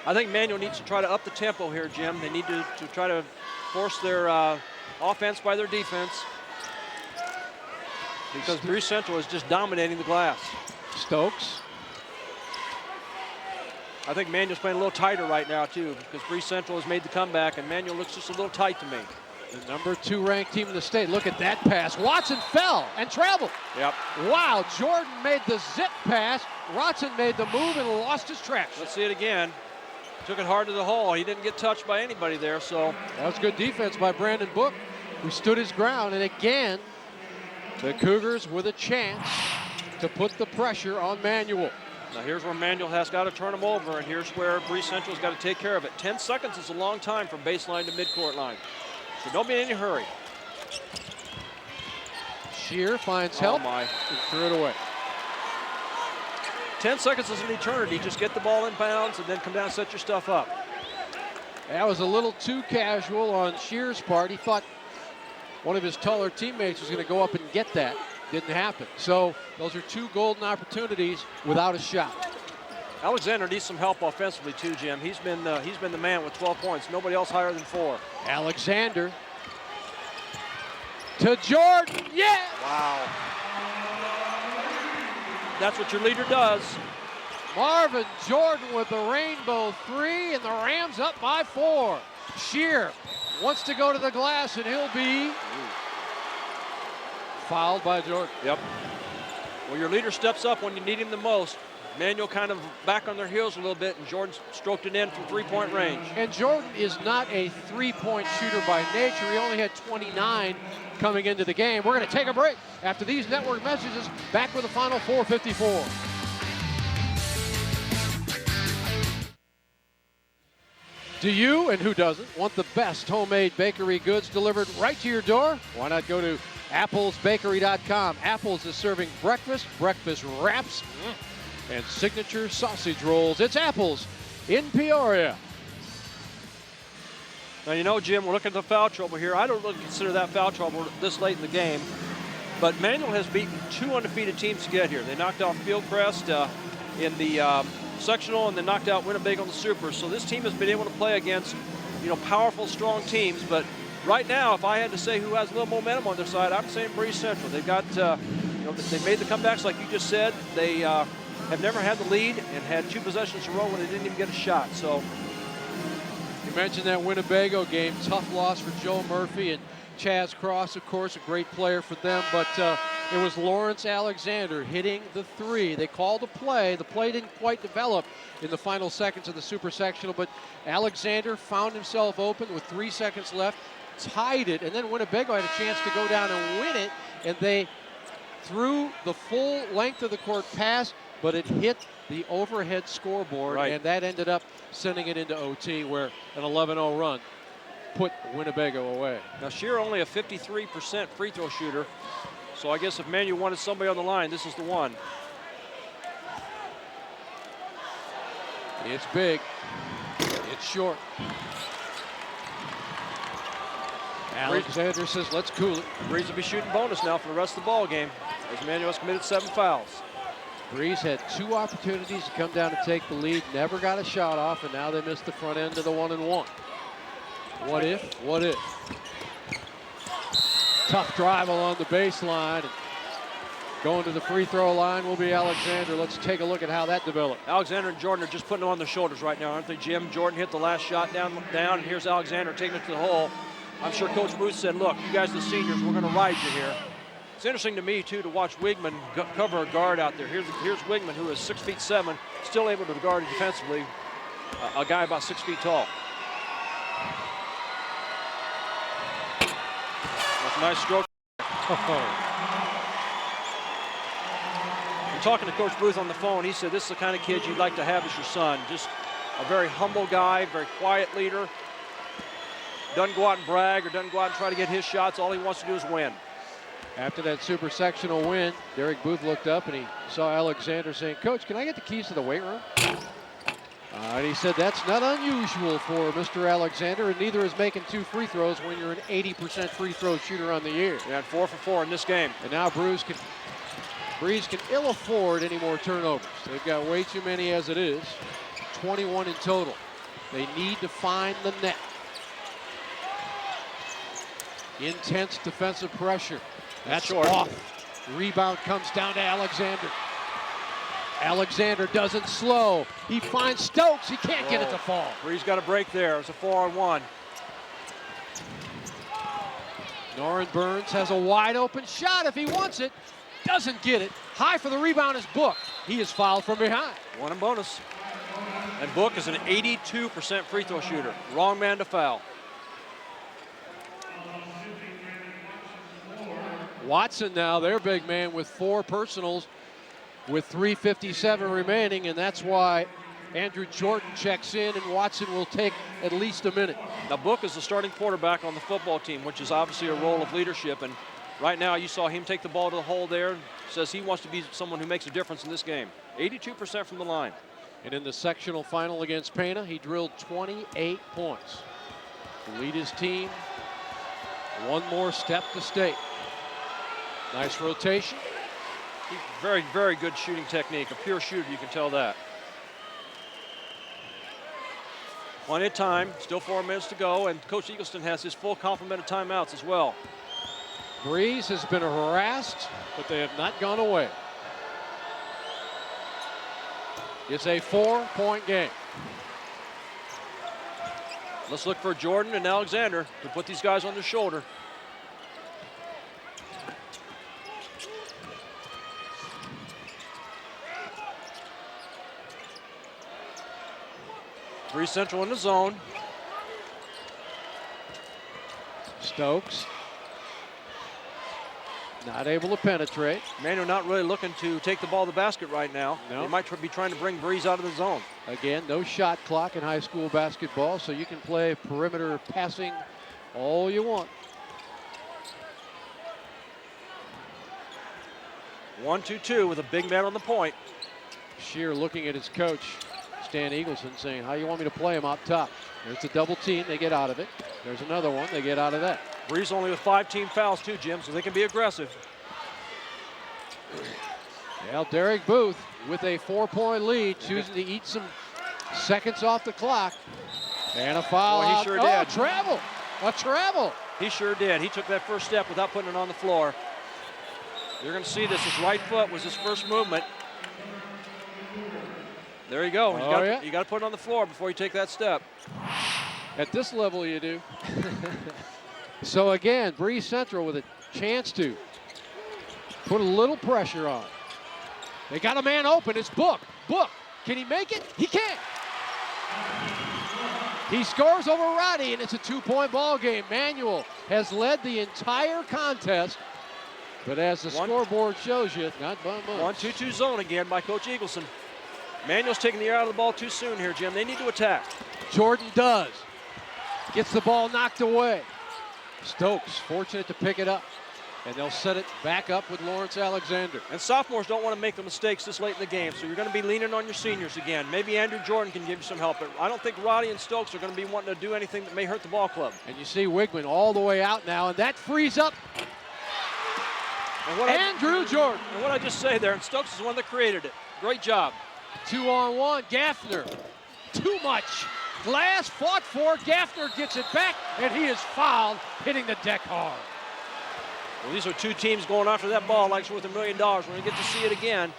I think Manuel needs to try to up the tempo here, Jim. They need to try to force their offense by their defense, because Breese Central is just dominating the glass. Stokes. I think Manuel's playing a little tighter right now, too, because Breese Central has made the comeback, and Manuel looks just a little tight to me. The number 2 ranked team in the state. Look at that pass. Watson fell and traveled. Yep. Wow, Jordan made the zip pass. Watson made the move and lost his traction. Let's see it again. Took it hard to the hole. He didn't get touched by anybody there, so. That was good defense by Brandon Book, who stood his ground. And again, the Cougars with a chance to put the pressure on Manuel. Now here's where Manuel has got to turn him over, and here's where Breese Central's got to take care of it. 10 seconds is a long time from baseline to midcourt line. So don't be in any hurry. Shear finds help and threw it away. 10 seconds is an eternity. Just get the ball in bounds and then come down and set your stuff up. That was a little too casual on Shear's part. He thought one of his taller teammates was going to go up and get that. Didn't happen. So those are 2 golden opportunities without a shot. Alexander needs some help offensively too, Jim. He's been the man with 12 points. Nobody else higher than 4. Alexander to Jordan. Yeah! Wow. That's what your leader does. Marvin Jordan with the rainbow 3, and the Rams up by 4. Shear wants to go to the glass, and he'll be fouled by Jordan. Yep. Well, your leader steps up when you need him the most. Manual kind of back on their heels a little bit, and Jordan stroked it in from 3-point range. And Jordan is not a 3-point shooter by nature. He only had 29 coming into the game. We're going to take a break. After these network messages, back with the final 4:54. Do you, and who doesn't, want the best homemade bakery goods delivered right to your door? Why not go to applesbakery.com. Apples is serving breakfast wraps, and signature sausage rolls. It's Apples in Peoria. Now, you know, Jim, we're looking at the foul trouble here. I don't really consider that foul trouble this late in the game. But Manual has beaten 2 undefeated teams to get here. They knocked out Fieldcrest in the sectional, and then knocked out Winnebago in the Super. So this team has been able to play against, you know, powerful, strong teams. But right now, if I had to say who has a little momentum on their side, I'm saying Breese Central. They've got, you know, they made the comebacks like you just said. They have never had the lead and had 2 possessions in a row when they didn't even get a shot. So you mentioned that Winnebago game, tough loss for Joe Murphy and Chaz Cross, of course, a great player for them, but it was Lawrence Alexander hitting the 3. They called a play. The play didn't quite develop in the final seconds of the super sectional, but Alexander found himself open with 3 seconds left, tied it, and then Winnebago had a chance to go down and win it, and they threw the full length of the court pass, but it hit the overhead scoreboard, right, and that ended up sending it into OT, where an 11-0 run put Winnebago away. Now, Shear only a 53% free throw shooter, so I guess if Manual wanted somebody on the line, this is the one. It's big. It's short. Alexander says, let's cool it. Breeze will be shooting bonus now for the rest of the ball game, as Manuel has committed 7 fouls. Breeze had 2 opportunities to come down and take the lead, never got a shot off, and now they missed the front end of the 1-and-1. What if? What if? Tough drive along the baseline. And going to the free throw line will be Alexander. Let's take a look at how that developed. Alexander and Jordan are just putting it on their shoulders right now, aren't they, Jim? Jordan hit the last shot down, and here's Alexander taking it to the hole. I'm sure Coach Bruce said, look, you guys, the seniors, we're going to ride you here. It's interesting to me, too, to watch Wigman cover a guard out there. Here's Wigman, who is 6'7", still able to guard defensively, a guy about 6 feet tall. That's a nice stroke. I'm talking to Coach Booth on the phone. He said this is the kind of kid you'd like to have as your son. Just a very humble guy, very quiet leader. Doesn't go out and brag or doesn't go out and try to get his shots. All he wants to do is win. After that super sectional win, Derek Booth looked up and he saw Alexander saying, Coach, can I get the keys to the weight room? And he said that's not unusual for Mr. Alexander, and neither is making 2 free throws when you're an 80% free throw shooter on the year. Yeah, 4 for 4 in this game. And now Breeze can ill afford any more turnovers. They've got way too many as it is, 21 in total. They need to find the net. Intense defensive pressure. That's short. Off. Rebound comes down to Alexander. Alexander doesn't slow. He finds Stokes. He can't get it to fall. Breeze got a break there. It's a 4-on-1. Noren Burns has a wide open shot if he wants it. Doesn't get it. High for the rebound is Book. He is fouled from behind. 1 in bonus. And Book is an 82% free throw shooter. Wrong man to foul. Watson now, their big man, with 4 personals with 3:57 remaining, and that's why Andrew Jordan checks in, and Watson will take at least a minute. Now, Book is the starting quarterback on the football team, which is obviously a role of leadership, and right now you saw him take the ball to the hole there. Says he wants to be someone who makes a difference in this game. 82% from the line. And in the sectional final against Pana, he drilled 28 points to lead his team one more step to state. Nice rotation. Very, very good shooting technique. A pure shooter, you can tell that. Plenty of time, still 4 minutes to go, and Coach Eagleston has his full complement of timeouts as well. Breeze has been harassed, but they have not gone away. It's a 4-point game. Let's look for Jordan and Alexander to put these guys on their shoulder. Breese Central in the zone. Stokes not able to penetrate. Manuel not really looking to take the ball to the basket right now. No. They might be trying to bring Breeze out of the zone. Again, no shot clock in high school basketball, so you can play perimeter passing all you want. 1-2-2 with a big man on the point. Shear looking at his coach, Stan Eagleson, saying, how you want me to play him up top? There's a double team, they get out of it. There's another one, they get out of that. Breeze only with 5 team fouls too, Jim, so they can be aggressive. Well, Derek Booth with a 4-point lead, choosing to eat some seconds off the clock. And a foul. Boy, he sure did. Travel. A travel. He sure did. He took that first step without putting it on the floor. You're going to see this. His right foot was his first movement. There you go. You got to put it on the floor before you take that step. At this level, you do. So again, Breese Central with a chance to put a little pressure on. They got a man open. It's Book. Book. Can he make it? He can. He scores over Roddy, and it's a 2-point ball game. Manuel has led the entire contest, but as the scoreboard shows you, not by much. 1-2-2 zone again by Coach Eagleson. Manuel's taking the air out of the ball too soon here, Jim. They need to attack. Jordan does. Gets the ball knocked away. Stokes fortunate to pick it up, and they'll set it back up with Lawrence Alexander. And sophomores don't want to make the mistakes this late in the game, so you're going to be leaning on your seniors again. Maybe Andrew Jordan can give you some help, but I don't think Roddy and Stokes are going to be wanting to do anything that may hurt the ball club. And you see Wigman all the way out now, and that frees up Andrew Jordan. And what I just say there, and Stokes is the one that created it. Great job. 2-on-1, Gaffner. Too much. Glass fought for, Gaffner gets it back, and he is fouled, hitting the deck hard. Well, these are two teams going after that ball like it's worth $1 million. We're going to get to see it again.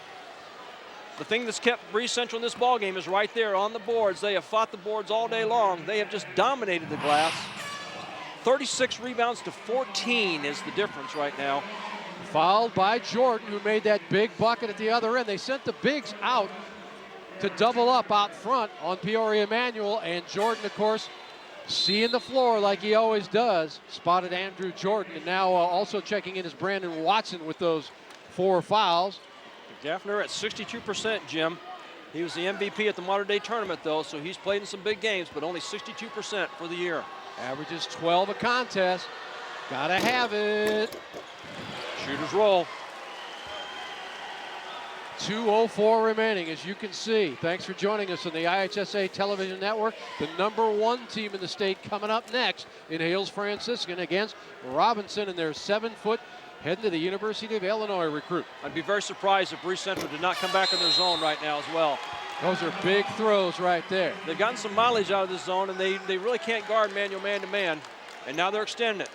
The thing that's kept Breese Central in this ball game is right there on the boards. They have fought the boards all day long. They have just dominated the glass. 36 rebounds to 14 is the difference right now. Fouled by Jordan, who made that big bucket at the other end. They sent the bigs out to double up out front on Peoria Manuel, and Jordan, of course, seeing the floor like he always does, spotted Andrew Jordan, and now also checking in is Brandon Watson with those 4 fouls. Gaffner at 62%, Jim. He was the MVP at the Modern Day tournament, though, so he's played in some big games, but only 62% for the year. Averages 12 a contest. Gotta have it. Shooters roll. 2:04 remaining, as you can see. Thanks for joining us on the IHSA television network. The #1 team in the state coming up next in Hales Franciscan against Robinson and their 7-foot heading to the University of Illinois recruit. I'd be very surprised if Breese Central did not come back in their zone right now as well. Those are big throws right there. They've gotten some mileage out of this zone, and they really can't guard Manuel man-to-man, and now they're extending it.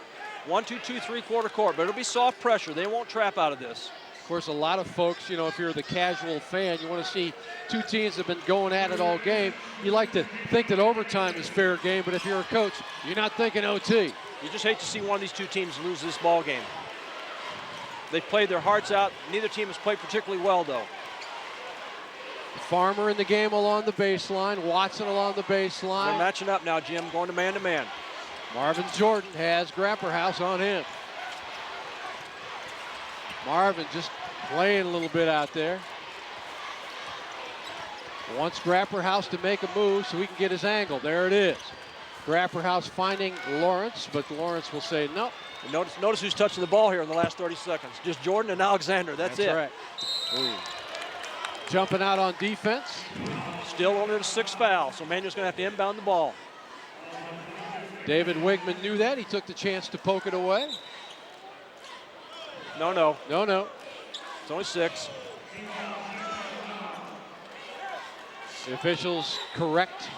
1-2-2 3/4 court, but it'll be soft pressure. They won't trap out of this. Of course, a lot of folks, you know, if you're the casual fan, you want to see two teams that have been going at it all game. You like to think that overtime is fair game, but if you're a coach, you're not thinking OT. You just hate to see one of these two teams lose this ball game. They've played their hearts out. Neither team has played particularly well, though. Farmer in the game along the baseline. Watson along the baseline. They're matching up now, Jim, going to man-to-man. Marvin Jordan has Grapperhouse on him. Marvin just playing a little bit out there. Wants Grapperhouse to make a move so he can get his angle. There it is. Grapperhouse finding Lawrence, but Lawrence will say no. Notice who's touching the ball here in the last 30 seconds. Just Jordan and Alexander. That's it. Right. Ooh. Jumping out on defense. Still only the 6th foul, so Manuel's going to have to inbound the ball. David Wigman knew that. He took the chance to poke it away. No. It's only 6. The officials correct.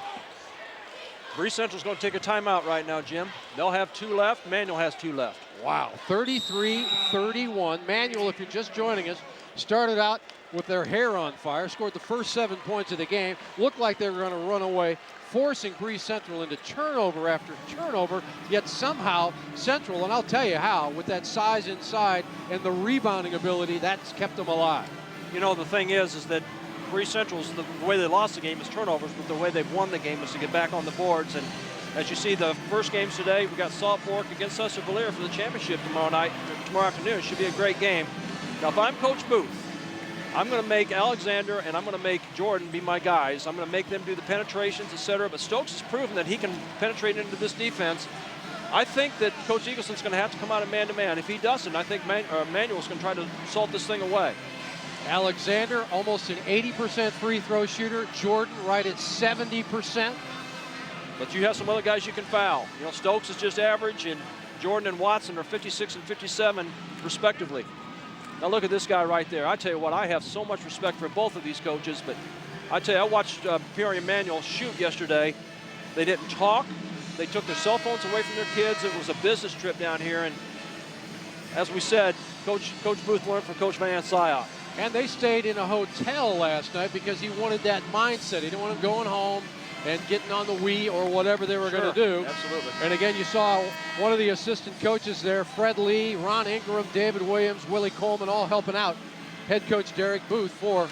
Breese Central's going to take a timeout right now, Jim. They'll have 2 left. Manuel has 2 left. Wow, 33-31. Manuel, if you're just joining us, started out with their hair on fire, scored the first 7 points of the game, looked like they were going to run away, forcing Breese Central into turnover after turnover, yet somehow Central, and I'll tell you how, with that size inside and the rebounding ability, that's kept them alive. You know, the thing is that Breese Central's, the way they lost the game is turnovers, but the way they've won the game is to get back on the boards. And as you see, the first games today, we got Salt Fork against Sessa-Valier for the championship tomorrow afternoon. It should be a great game. Now, if I'm Coach Booth, I'm going to make Alexander and I'm going to make Jordan be my guys. I'm going to make them do the penetrations, etc. But Stokes has proven that he can penetrate into this defense. I think that Coach Eagleson's going to have to come out of man-to-man. If he doesn't, I think Manuel's going to try to salt this thing away. Alexander, almost an 80% free throw shooter. Jordan right at 70%. But you have some other guys you can foul. You know, Stokes is just average, and Jordan and Watson are 56 and 57, respectively. Now look at this guy right there. I tell you what, I have so much respect for both of these coaches, but I tell you, I watched Peoria Manuel shoot yesterday. They didn't talk. They took their cell phones away from their kids. It was a business trip down here, and as we said, Coach Booth learned from Coach Van Syop. And they stayed in a hotel last night because he wanted that mindset. He didn't want them going home and getting on the Wii or whatever they were going to do. Absolutely. And again, you saw one of the assistant coaches there, Fred Lee, Ron Ingram, David Williams, Willie Coleman, all helping out. Head coach Derek Booth for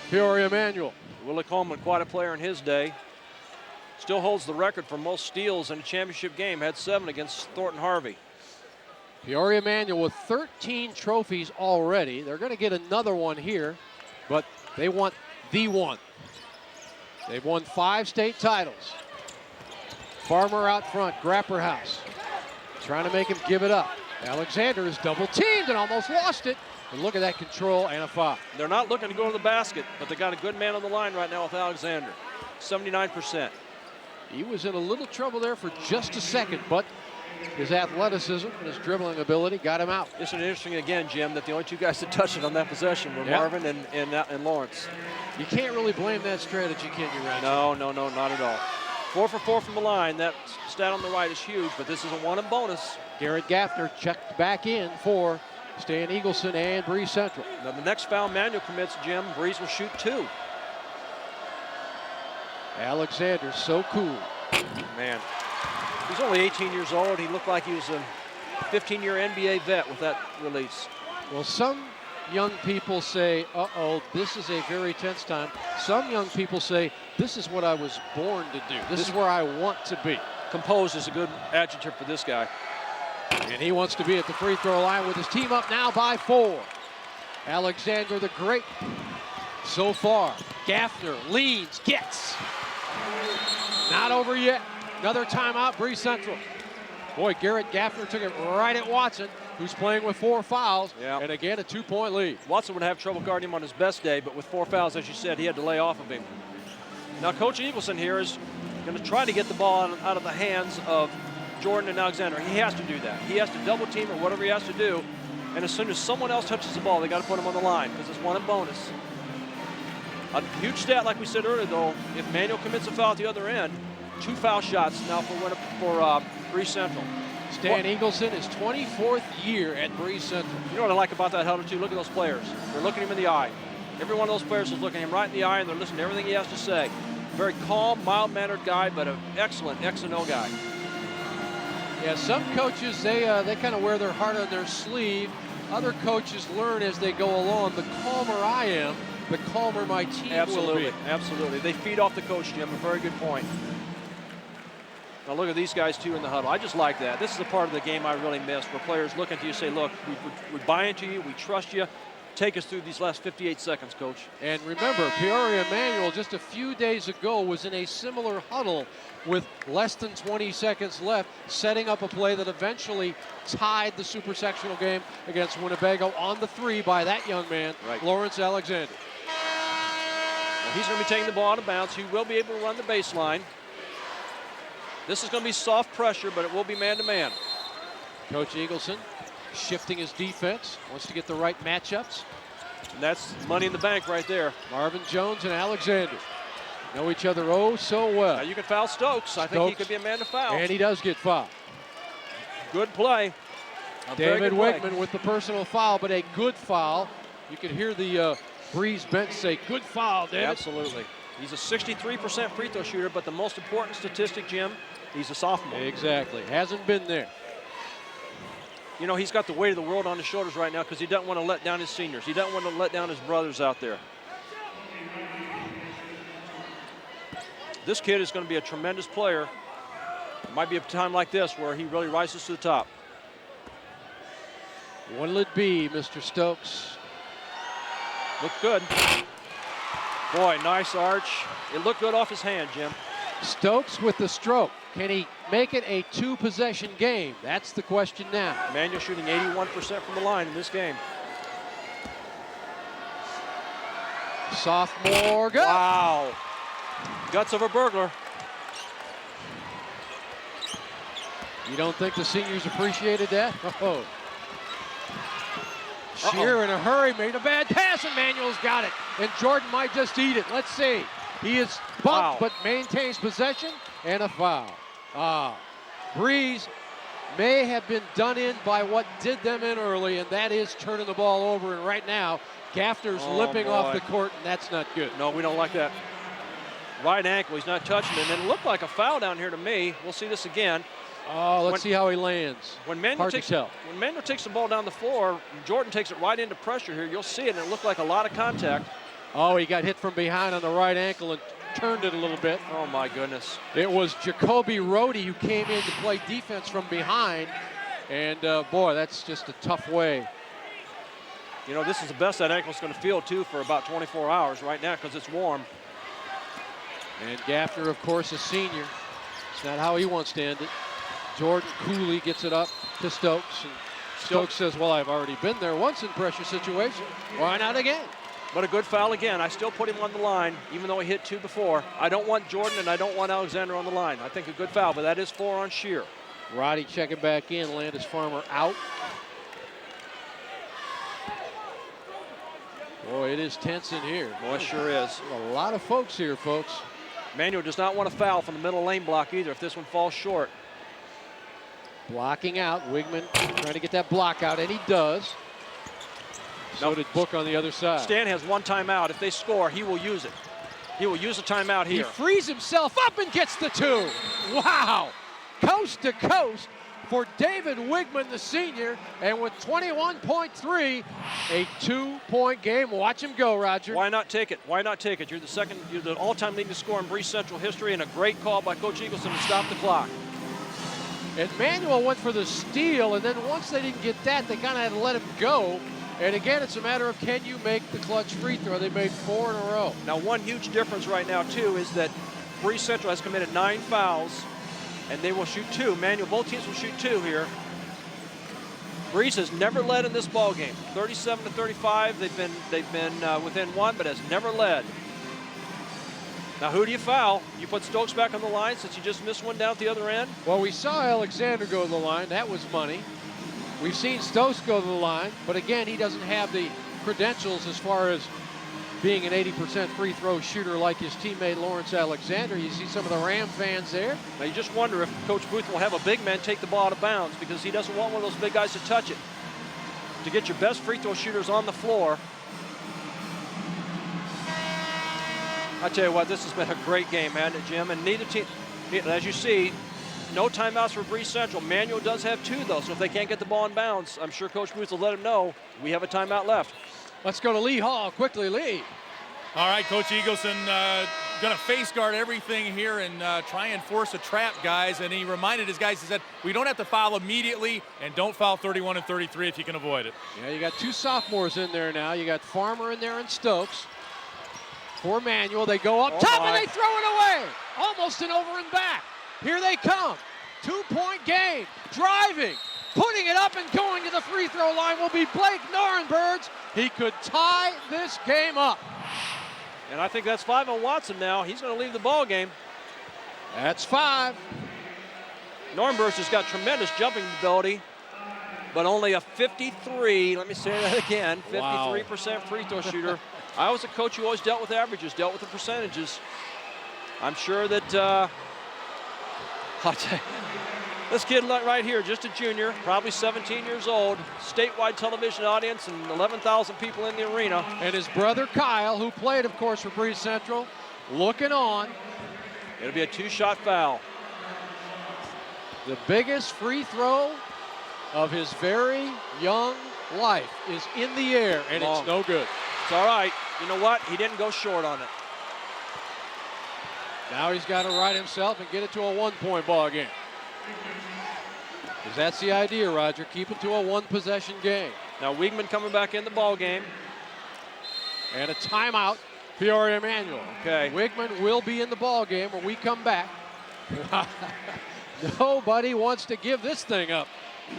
Peoria Manuel. Willie Coleman, quite a player in his day. Still holds the record for most steals in a championship game. Had 7 against Thornton Harvey. Peoria Manuel with 13 trophies already. They're going to get another one here, but they want the one. They've won 5 state titles. Farmer out front, Grapper House, trying to make him give it up. Alexander is double teamed and almost lost it. And look at that control and a foul. They're not looking to go to the basket, but they got a good man on the line right now with Alexander. 79%. He was in a little trouble there for just a second, but his athleticism and his dribbling ability got him out. It's an interesting, again, Jim, that the only 2 guys that touched it on that possession were Marvin and Lawrence. You can't really blame that strategy, can you, Randy? No, not at all. 4 for 4 from the line. That stat on the right is huge, but this is a 1 in bonus. Garrett Gaffner checked back in for Stan Eagleson and Breese Central. Now the next foul Manuel commits, Jim, Breese will shoot 2. Alexander, so cool. Man, he's only 18 years old. He looked like he was a 15-year NBA vet with that release. Well, some young people say, uh-oh, this is a very tense time. Some young people say, this is what I was born to do. This is where I want to be. Composed is a good adjective for this guy. And he wants to be at the free throw line with his team up now by 4. Alexander the Great so far. Gaffner leads, gets. Not over yet. Another timeout, Breese Central. Boy, Garrett Gaffner took it right at Watson, who's playing with 4 fouls, and again, a 2-point lead. Watson would have trouble guarding him on his best day, but with 4 fouls, as you said, he had to lay off of him. Now, Coach Eagleson here is going to try to get the ball out of the hands of Jordan and Alexander. He has to do that. He has to double team or whatever he has to do, and as soon as someone else touches the ball, they got to put him on the line because it's 1 in bonus. A huge stat, like we said earlier, though, if Manuel commits a foul at the other end, 2 foul shots now for Breese Central. Stan Eagleson, his 24th year at Breese Central. You know what I like about that huddle, too? Look at those players. They're looking him in the eye. Every one of those players is looking him right in the eye, and they're listening to everything he has to say. Very calm, mild-mannered guy, but an excellent X&O guy. Yeah, some coaches, they kind of wear their heart on their sleeve. Other coaches learn as they go along. The calmer I am, the calmer my team will be. Absolutely. They feed off the coach, Jim. A very good point. Now look at these guys, too, in the huddle. I just like that. This is the part of the game I really miss, where players look at you and say, look, we buy into you, we trust you. Take us through these last 58 seconds, Coach. And remember, Peoria Manuel just a few days ago was in a similar huddle with less than 20 seconds left, setting up a play that eventually tied the super sectional game against Winnebago on the 3 by that young man, Lawrence Alexander. He's going to be taking the ball out of bounds. He will be able to run the baseline. This is going to be soft pressure, but it will be man-to-man. Coach Eagleson shifting his defense, wants to get the right matchups. And that's money in the bank right there. Marvin Jones and Alexander know each other oh so well. Now you can foul Stokes. I think he could be a man to foul. And he does get fouled. Good play. David Wigman with the personal foul, but a good foul. You can hear the Breeze bench say, good foul, David. Absolutely. He's a 63% free throw shooter, but the most important statistic, Jim, he's a sophomore. Exactly. Hasn't been there. You know, he's got the weight of the world on his shoulders right now because he doesn't want to let down his seniors. He doesn't want to let down his brothers out there. This kid is going to be a tremendous player. It might be a time like this where he really rises to the top. What'll it be, Mr. Stokes? Looked good. Boy, nice arch. It looked good off his hand, Jim. Stokes with the stroke. Can he make it a two-possession game? That's the question now. Manuel shooting 81% from the line in this game. Sophomore, good. Wow. Guts of a burglar. You don't think the seniors appreciated that? Oh. Shear in a hurry, made a bad pass, and Manuel's got it. And Jordan might just eat it. Let's see. He is bumped, but maintains possession, and a foul. Breeze may have been done in by what did them in early, and that is turning the ball over. And right now, Gaffner's limping off the court, and that's not good. No, we don't like that. Right ankle, he's not touching it. And it looked like a foul down here to me. We'll see this again. Oh, let's see how he lands. Hard to tell. When Manuel takes the ball down the floor, Jordan takes it right into pressure here. You'll see it, and it looked like a lot of contact. Oh, he got hit from behind on the right ankle and turned it a little bit. Oh, my goodness. It was Jacoby Rohde who came in to play defense from behind. And, boy, that's just a tough way. You know, this is the best that ankle's going to feel, too, for about 24 hours right now because it's warm. And Gaffner, of course, a senior. It's not how he wants to end it. Jordan Cooley gets it up to Stokes. And Stokes says, well, I've already been there once in pressure situation. Why not again? But a good foul again. I still put him on the line, even though he hit two before. I don't want Jordan and I don't want Alexander on the line. I think a good foul, but that is 4 on Shear. Roddy checking back in. Landis Farmer out. Boy, it is tense in here. Boy, it sure is. A lot of folks here, folks. Manuel does not want to foul from the middle lane block either if this one falls short. Blocking out. Wigman trying to get that block out, and he does. So did Book on the other side. Stan has one timeout. If they score, he will use it. He will use a timeout here. He frees himself up and gets the two. Wow. Coast to coast for David Wigman, the senior. And with 21.3, a 2-point game. Watch him go, Roger. Why not take it? Why not take it? You're the all-time leading scorer in Breese Central history, and a great call by Coach Eagleson to stop the clock. And Manuel went for the steal, and then once they didn't get that, they kind of had to let him go. And again, it's a matter of can you make the clutch free throw. They made 4 in a row. Now, one huge difference right now, too, is that Breese Central has committed 9 fouls, and they will shoot 2. Manuel, both teams will shoot 2 here. Breese has never led in this ball game. 37-35. They've been within 1, but has never led. Now, who do you foul? You put Stokes back on the line since you just missed one down at the other end? Well, we saw Alexander go to the line. That was money. We've seen Stokes go to the line, but again, he doesn't have the credentials as far as being an 80% free throw shooter like his teammate Lawrence Alexander. You see some of the Ram fans there. Now, you just wonder if Coach Booth will have a big man take the ball out of bounds because he doesn't want one of those big guys to touch it. To get your best free throw shooters on the floor. I tell you what, this has been a great game, hasn't it, Jim? And neither team, as you see, no timeouts for Breese Central. Manuel does have 2, though, so if they can't get the ball in bounds, I'm sure Coach Booth will let him know we have a timeout left. Let's go to Lee Hall quickly, Lee. All right, Coach Eagleson going to face guard everything here and try and force a trap, guys. And he reminded his guys, he said, we don't have to foul immediately, and don't foul 31 and 33 if you can avoid it. Yeah, you got 2 sophomores in there now. You got Farmer in there and Stokes. For Manuel, they go up top and they throw it away. Almost an over and back. Here they come. 2-point game. Driving. Putting it up and going to the free throw line will be Blake Norenbergs. He could tie this game up. And I think that's 5 on Watson now. He's going to leave the ball game. That's 5. Nornberg's has got tremendous jumping ability, but only a 53, let me say that again, 53% free throw shooter. I was a coach who always dealt with averages, dealt with the percentages. I'm sure that, I'll tell you, this kid right here, just a junior, probably 17 years old, statewide television audience and 11,000 people in the arena. And his brother Kyle, who played, of course, for Breese Central, looking on. It'll be a 2-shot foul. The biggest free throw of his very young life is in the air, and it's no good. It's all right. You know what? He didn't go short on it. Now he's got to right himself and get it to a 1-point ball game. Because that's the idea, Roger. Keep it to a 1-possession game. Now Wiegman coming back in the ball game. And a timeout, Peoria Emanuel. Okay. Wiegman will be in the ball game when we come back. Nobody wants to give this thing up,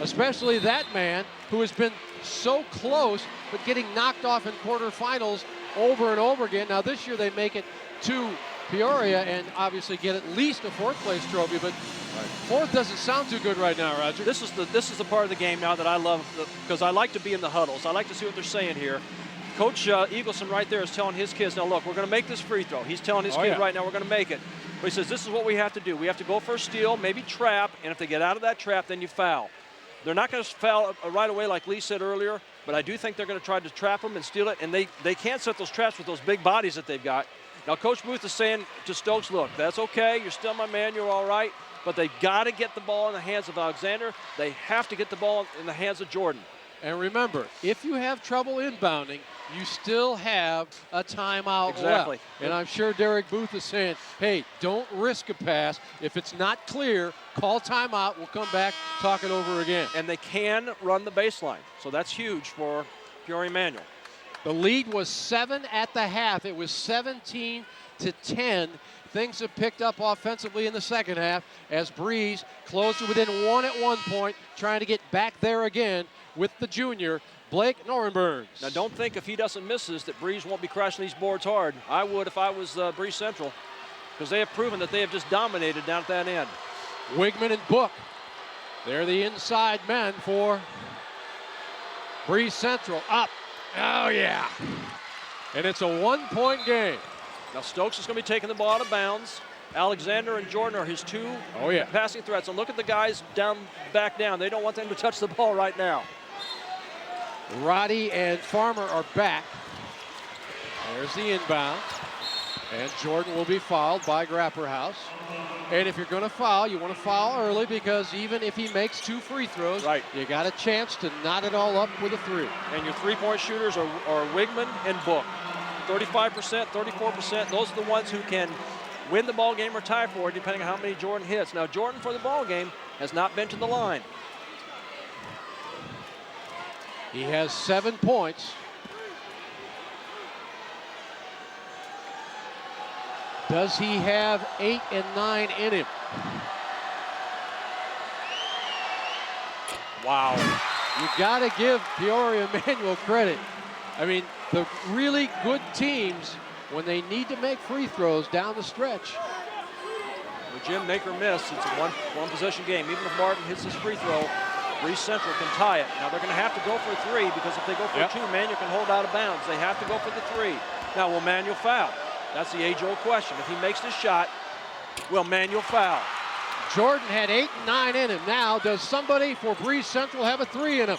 especially that man who has been so close but getting knocked off in quarterfinals over and over again. Now this year they make it to Peoria and obviously get at least a 4th place trophy, but 4th doesn't sound too good right now, Roger. This is the part of the game now that I love, because I like to be in the huddles. I like to see what they're saying here. Coach Eagleson right there is telling his kids, now look, we're going to make this free throw. He's telling his kid right now, we're going to make it. But he says, this is what we have to do. We have to go for a steal, maybe trap, and if they get out of that trap, then you foul. They're not going to foul right away like Lee said earlier, but I do think they're going to try to trap them and steal it, and they can't set those traps with those big bodies that they've got. Now, Coach Booth is saying to Stokes, look, that's okay. You're still my man. You're all right. But they've got to get the ball in the hands of Alexander. They have to get the ball in the hands of Jordan. And remember, if you have trouble inbounding, you still have a timeout Exactly. left. And I'm sure Derek Booth is saying, hey, don't risk a pass. If it's not clear, call timeout. We'll come back, talk it over again. And they can run the baseline. So that's huge for Peoria Emanuel. The lead was 7 at the half. It was 17-10. Things have picked up offensively in the second half as Breese closed to within 1 at one point, trying to get back there again with the junior, Blake Norenbergs. Now, don't think if he doesn't miss this that Breese won't be crashing these boards hard. I would if I was Breese Central, because they have proven that they have just dominated down at that end. Wiegman and Book, they're the inside men for Breese Central. Up. Oh, yeah. And it's a 1-point game. Now, Stokes is going to be taking the ball out of bounds. Alexander and Jordan are his 2 passing threats. And look at the guys back down. They don't want them to touch the ball right now. Roddy and Farmer are back. There's the inbound. And Jordan will be fouled by Grapperhaus. And if you're going to foul, you want to foul early, because even if he makes 2 free throws, you got a chance to knot it all up with a 3. And your 3-point shooters are Wiegman and Book. 35%, 34%. Those are the ones who can win the ball game or tie for it, depending on how many Jordan hits. Now, Jordan for the ball game has not been to the line. He has 7 points. Does he have 8 and 9 in him? Wow. You got to give Peoria Emanuel credit. I mean, the really good teams, when they need to make free throws down the stretch. Well, Jim, make or miss, it's a one-possession game. Even if Martin hits this free throw, Breese Central can tie it. Now, they're going to have to go for a 3, because if they go for a 2, Manuel can hold out of bounds. They have to go for the 3. Now, will Manuel foul? That's the age-old question. If he makes this shot, will Manuel foul? Jordan had 8 and 9 in him. Now, does somebody for Breese Central have a 3 in him?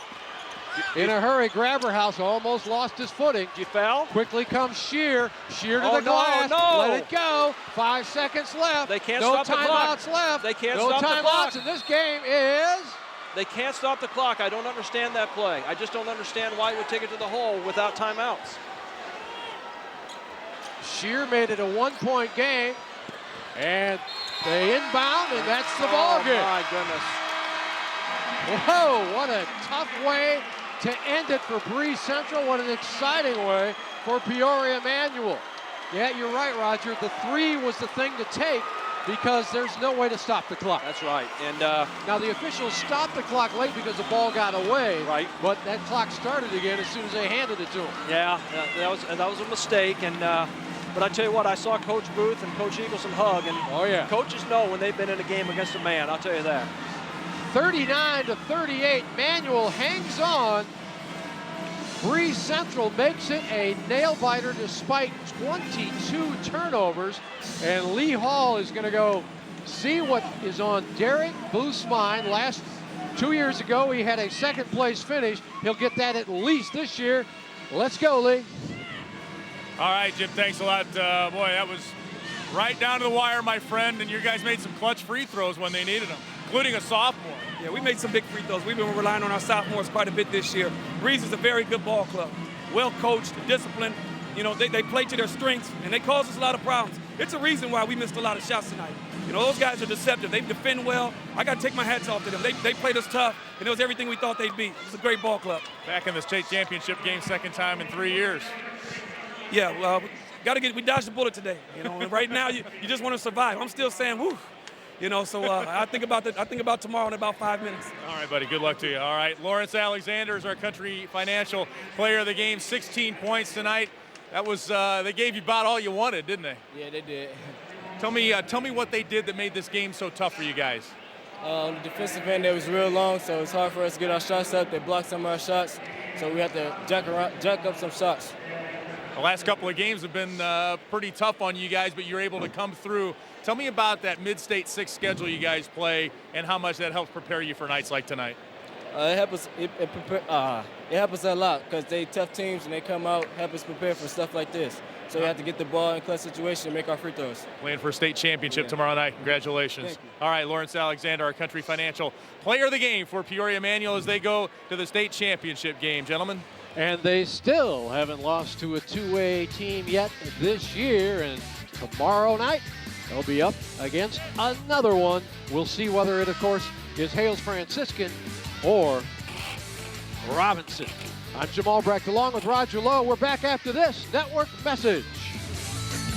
In a hurry, Grabberhaus almost lost his footing. Did you foul? Quickly comes Shear. Shear to the glass. No. Let it go. 5 seconds left. They can't no stop the clock. timeouts left. They can't no stop the clock. timeouts, and this game is... They can't stop the clock. I don't understand that play. I just don't understand why it would take it to the hole without timeouts. Shear made it a 1-point game, and they inbound, and that's the ball game. Oh, my goodness. Whoa, what a tough way to end it for Breese Central. What an exciting way for Peoria Emanuel. Yeah, you're right, Roger. The 3 was the thing to take, because there's no way to stop the clock. That's right. And now the officials stopped the clock late because the ball got away. Right. But that clock started again as soon as they handed it to him. Yeah, that was a mistake. And But I tell you what, I saw Coach Booth and Coach Eagleson hug, and Oh, yeah. coaches know when they've been in a game against a man, I'll tell you that. 39-38, Manual hangs on. Breese Central makes it a nail-biter despite 22 turnovers. And Lee Hall is going to go see what is on Derek Booth's mind. Last 2 years ago, he had a second-place finish. He'll get that at least this year. Let's go, Lee. All right, Jim, thanks a lot. Boy, that was right down to the wire, my friend, and you guys made some clutch free throws when they needed them, including a sophomore. Yeah, we made some big free throws. We've been relying on our sophomores quite a bit this year. Breeze is a very good ball club, well coached, disciplined. You know, they play to their strengths, and they cause us a lot of problems. It's a reason why we missed a lot of shots tonight. You know, those guys are deceptive. They defend well. I got to take my hats off to them. They played us tough, and it was everything we thought they'd be. It was a great ball club. Back in the state championship game, second time in 3 years. Yeah, well, we dodged the bullet today. You know, and right now you just want to survive. I'm still saying, woo. You know, so I think about tomorrow in about 5 minutes. All right, buddy. Good luck to you. All right, Lawrence Alexander is our Country Financial Player of the Game. 16 points tonight. That was they gave you about all you wanted, didn't they? Yeah, they did. Tell me what they did that made this game so tough for you guys. On the defensive end, it was real long, so it's hard for us to get our shots up. They blocked some of our shots, so we have to jack up some shots. The last couple of games have been pretty tough on you guys, but you're able to come through. Tell me about that Mid-State 6 schedule you guys play and how much that helps prepare you for nights like tonight. It helps us a lot because they tough teams and they come out, help us prepare for stuff like this. So we have to get the ball in clutch situation and make our free throws. Playing for a state championship tomorrow night. Congratulations. All right, Lawrence Alexander, our Country Financial Player of the Game for Peoria Manual as they go to the state championship game. Gentlemen. And they still haven't lost to a two-way team yet this year. And tomorrow night, they'll be up against another one. We'll see whether it, of course, is Hales Franciscan or Robinson. I'm Jim Albrecht along with Roger Lowe. We're back after this network message.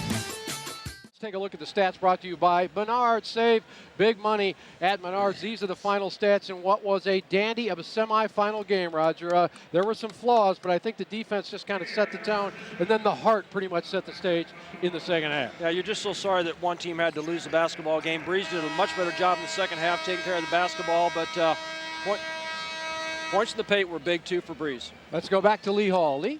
Let's take a look at the stats brought to you by Menards. Save big money at Menards. These are the final stats in what was a dandy of a semifinal game, Roger. There were some flaws, but I think the defense just kind of set the tone, and then the heart pretty much set the stage in the second half. Yeah, you're just so sorry that one team had to lose the basketball game. Breeze did a much better job in the second half taking care of the basketball, but points in the paint were big, too, for Breeze. Let's go back to Lee Hall. Lee?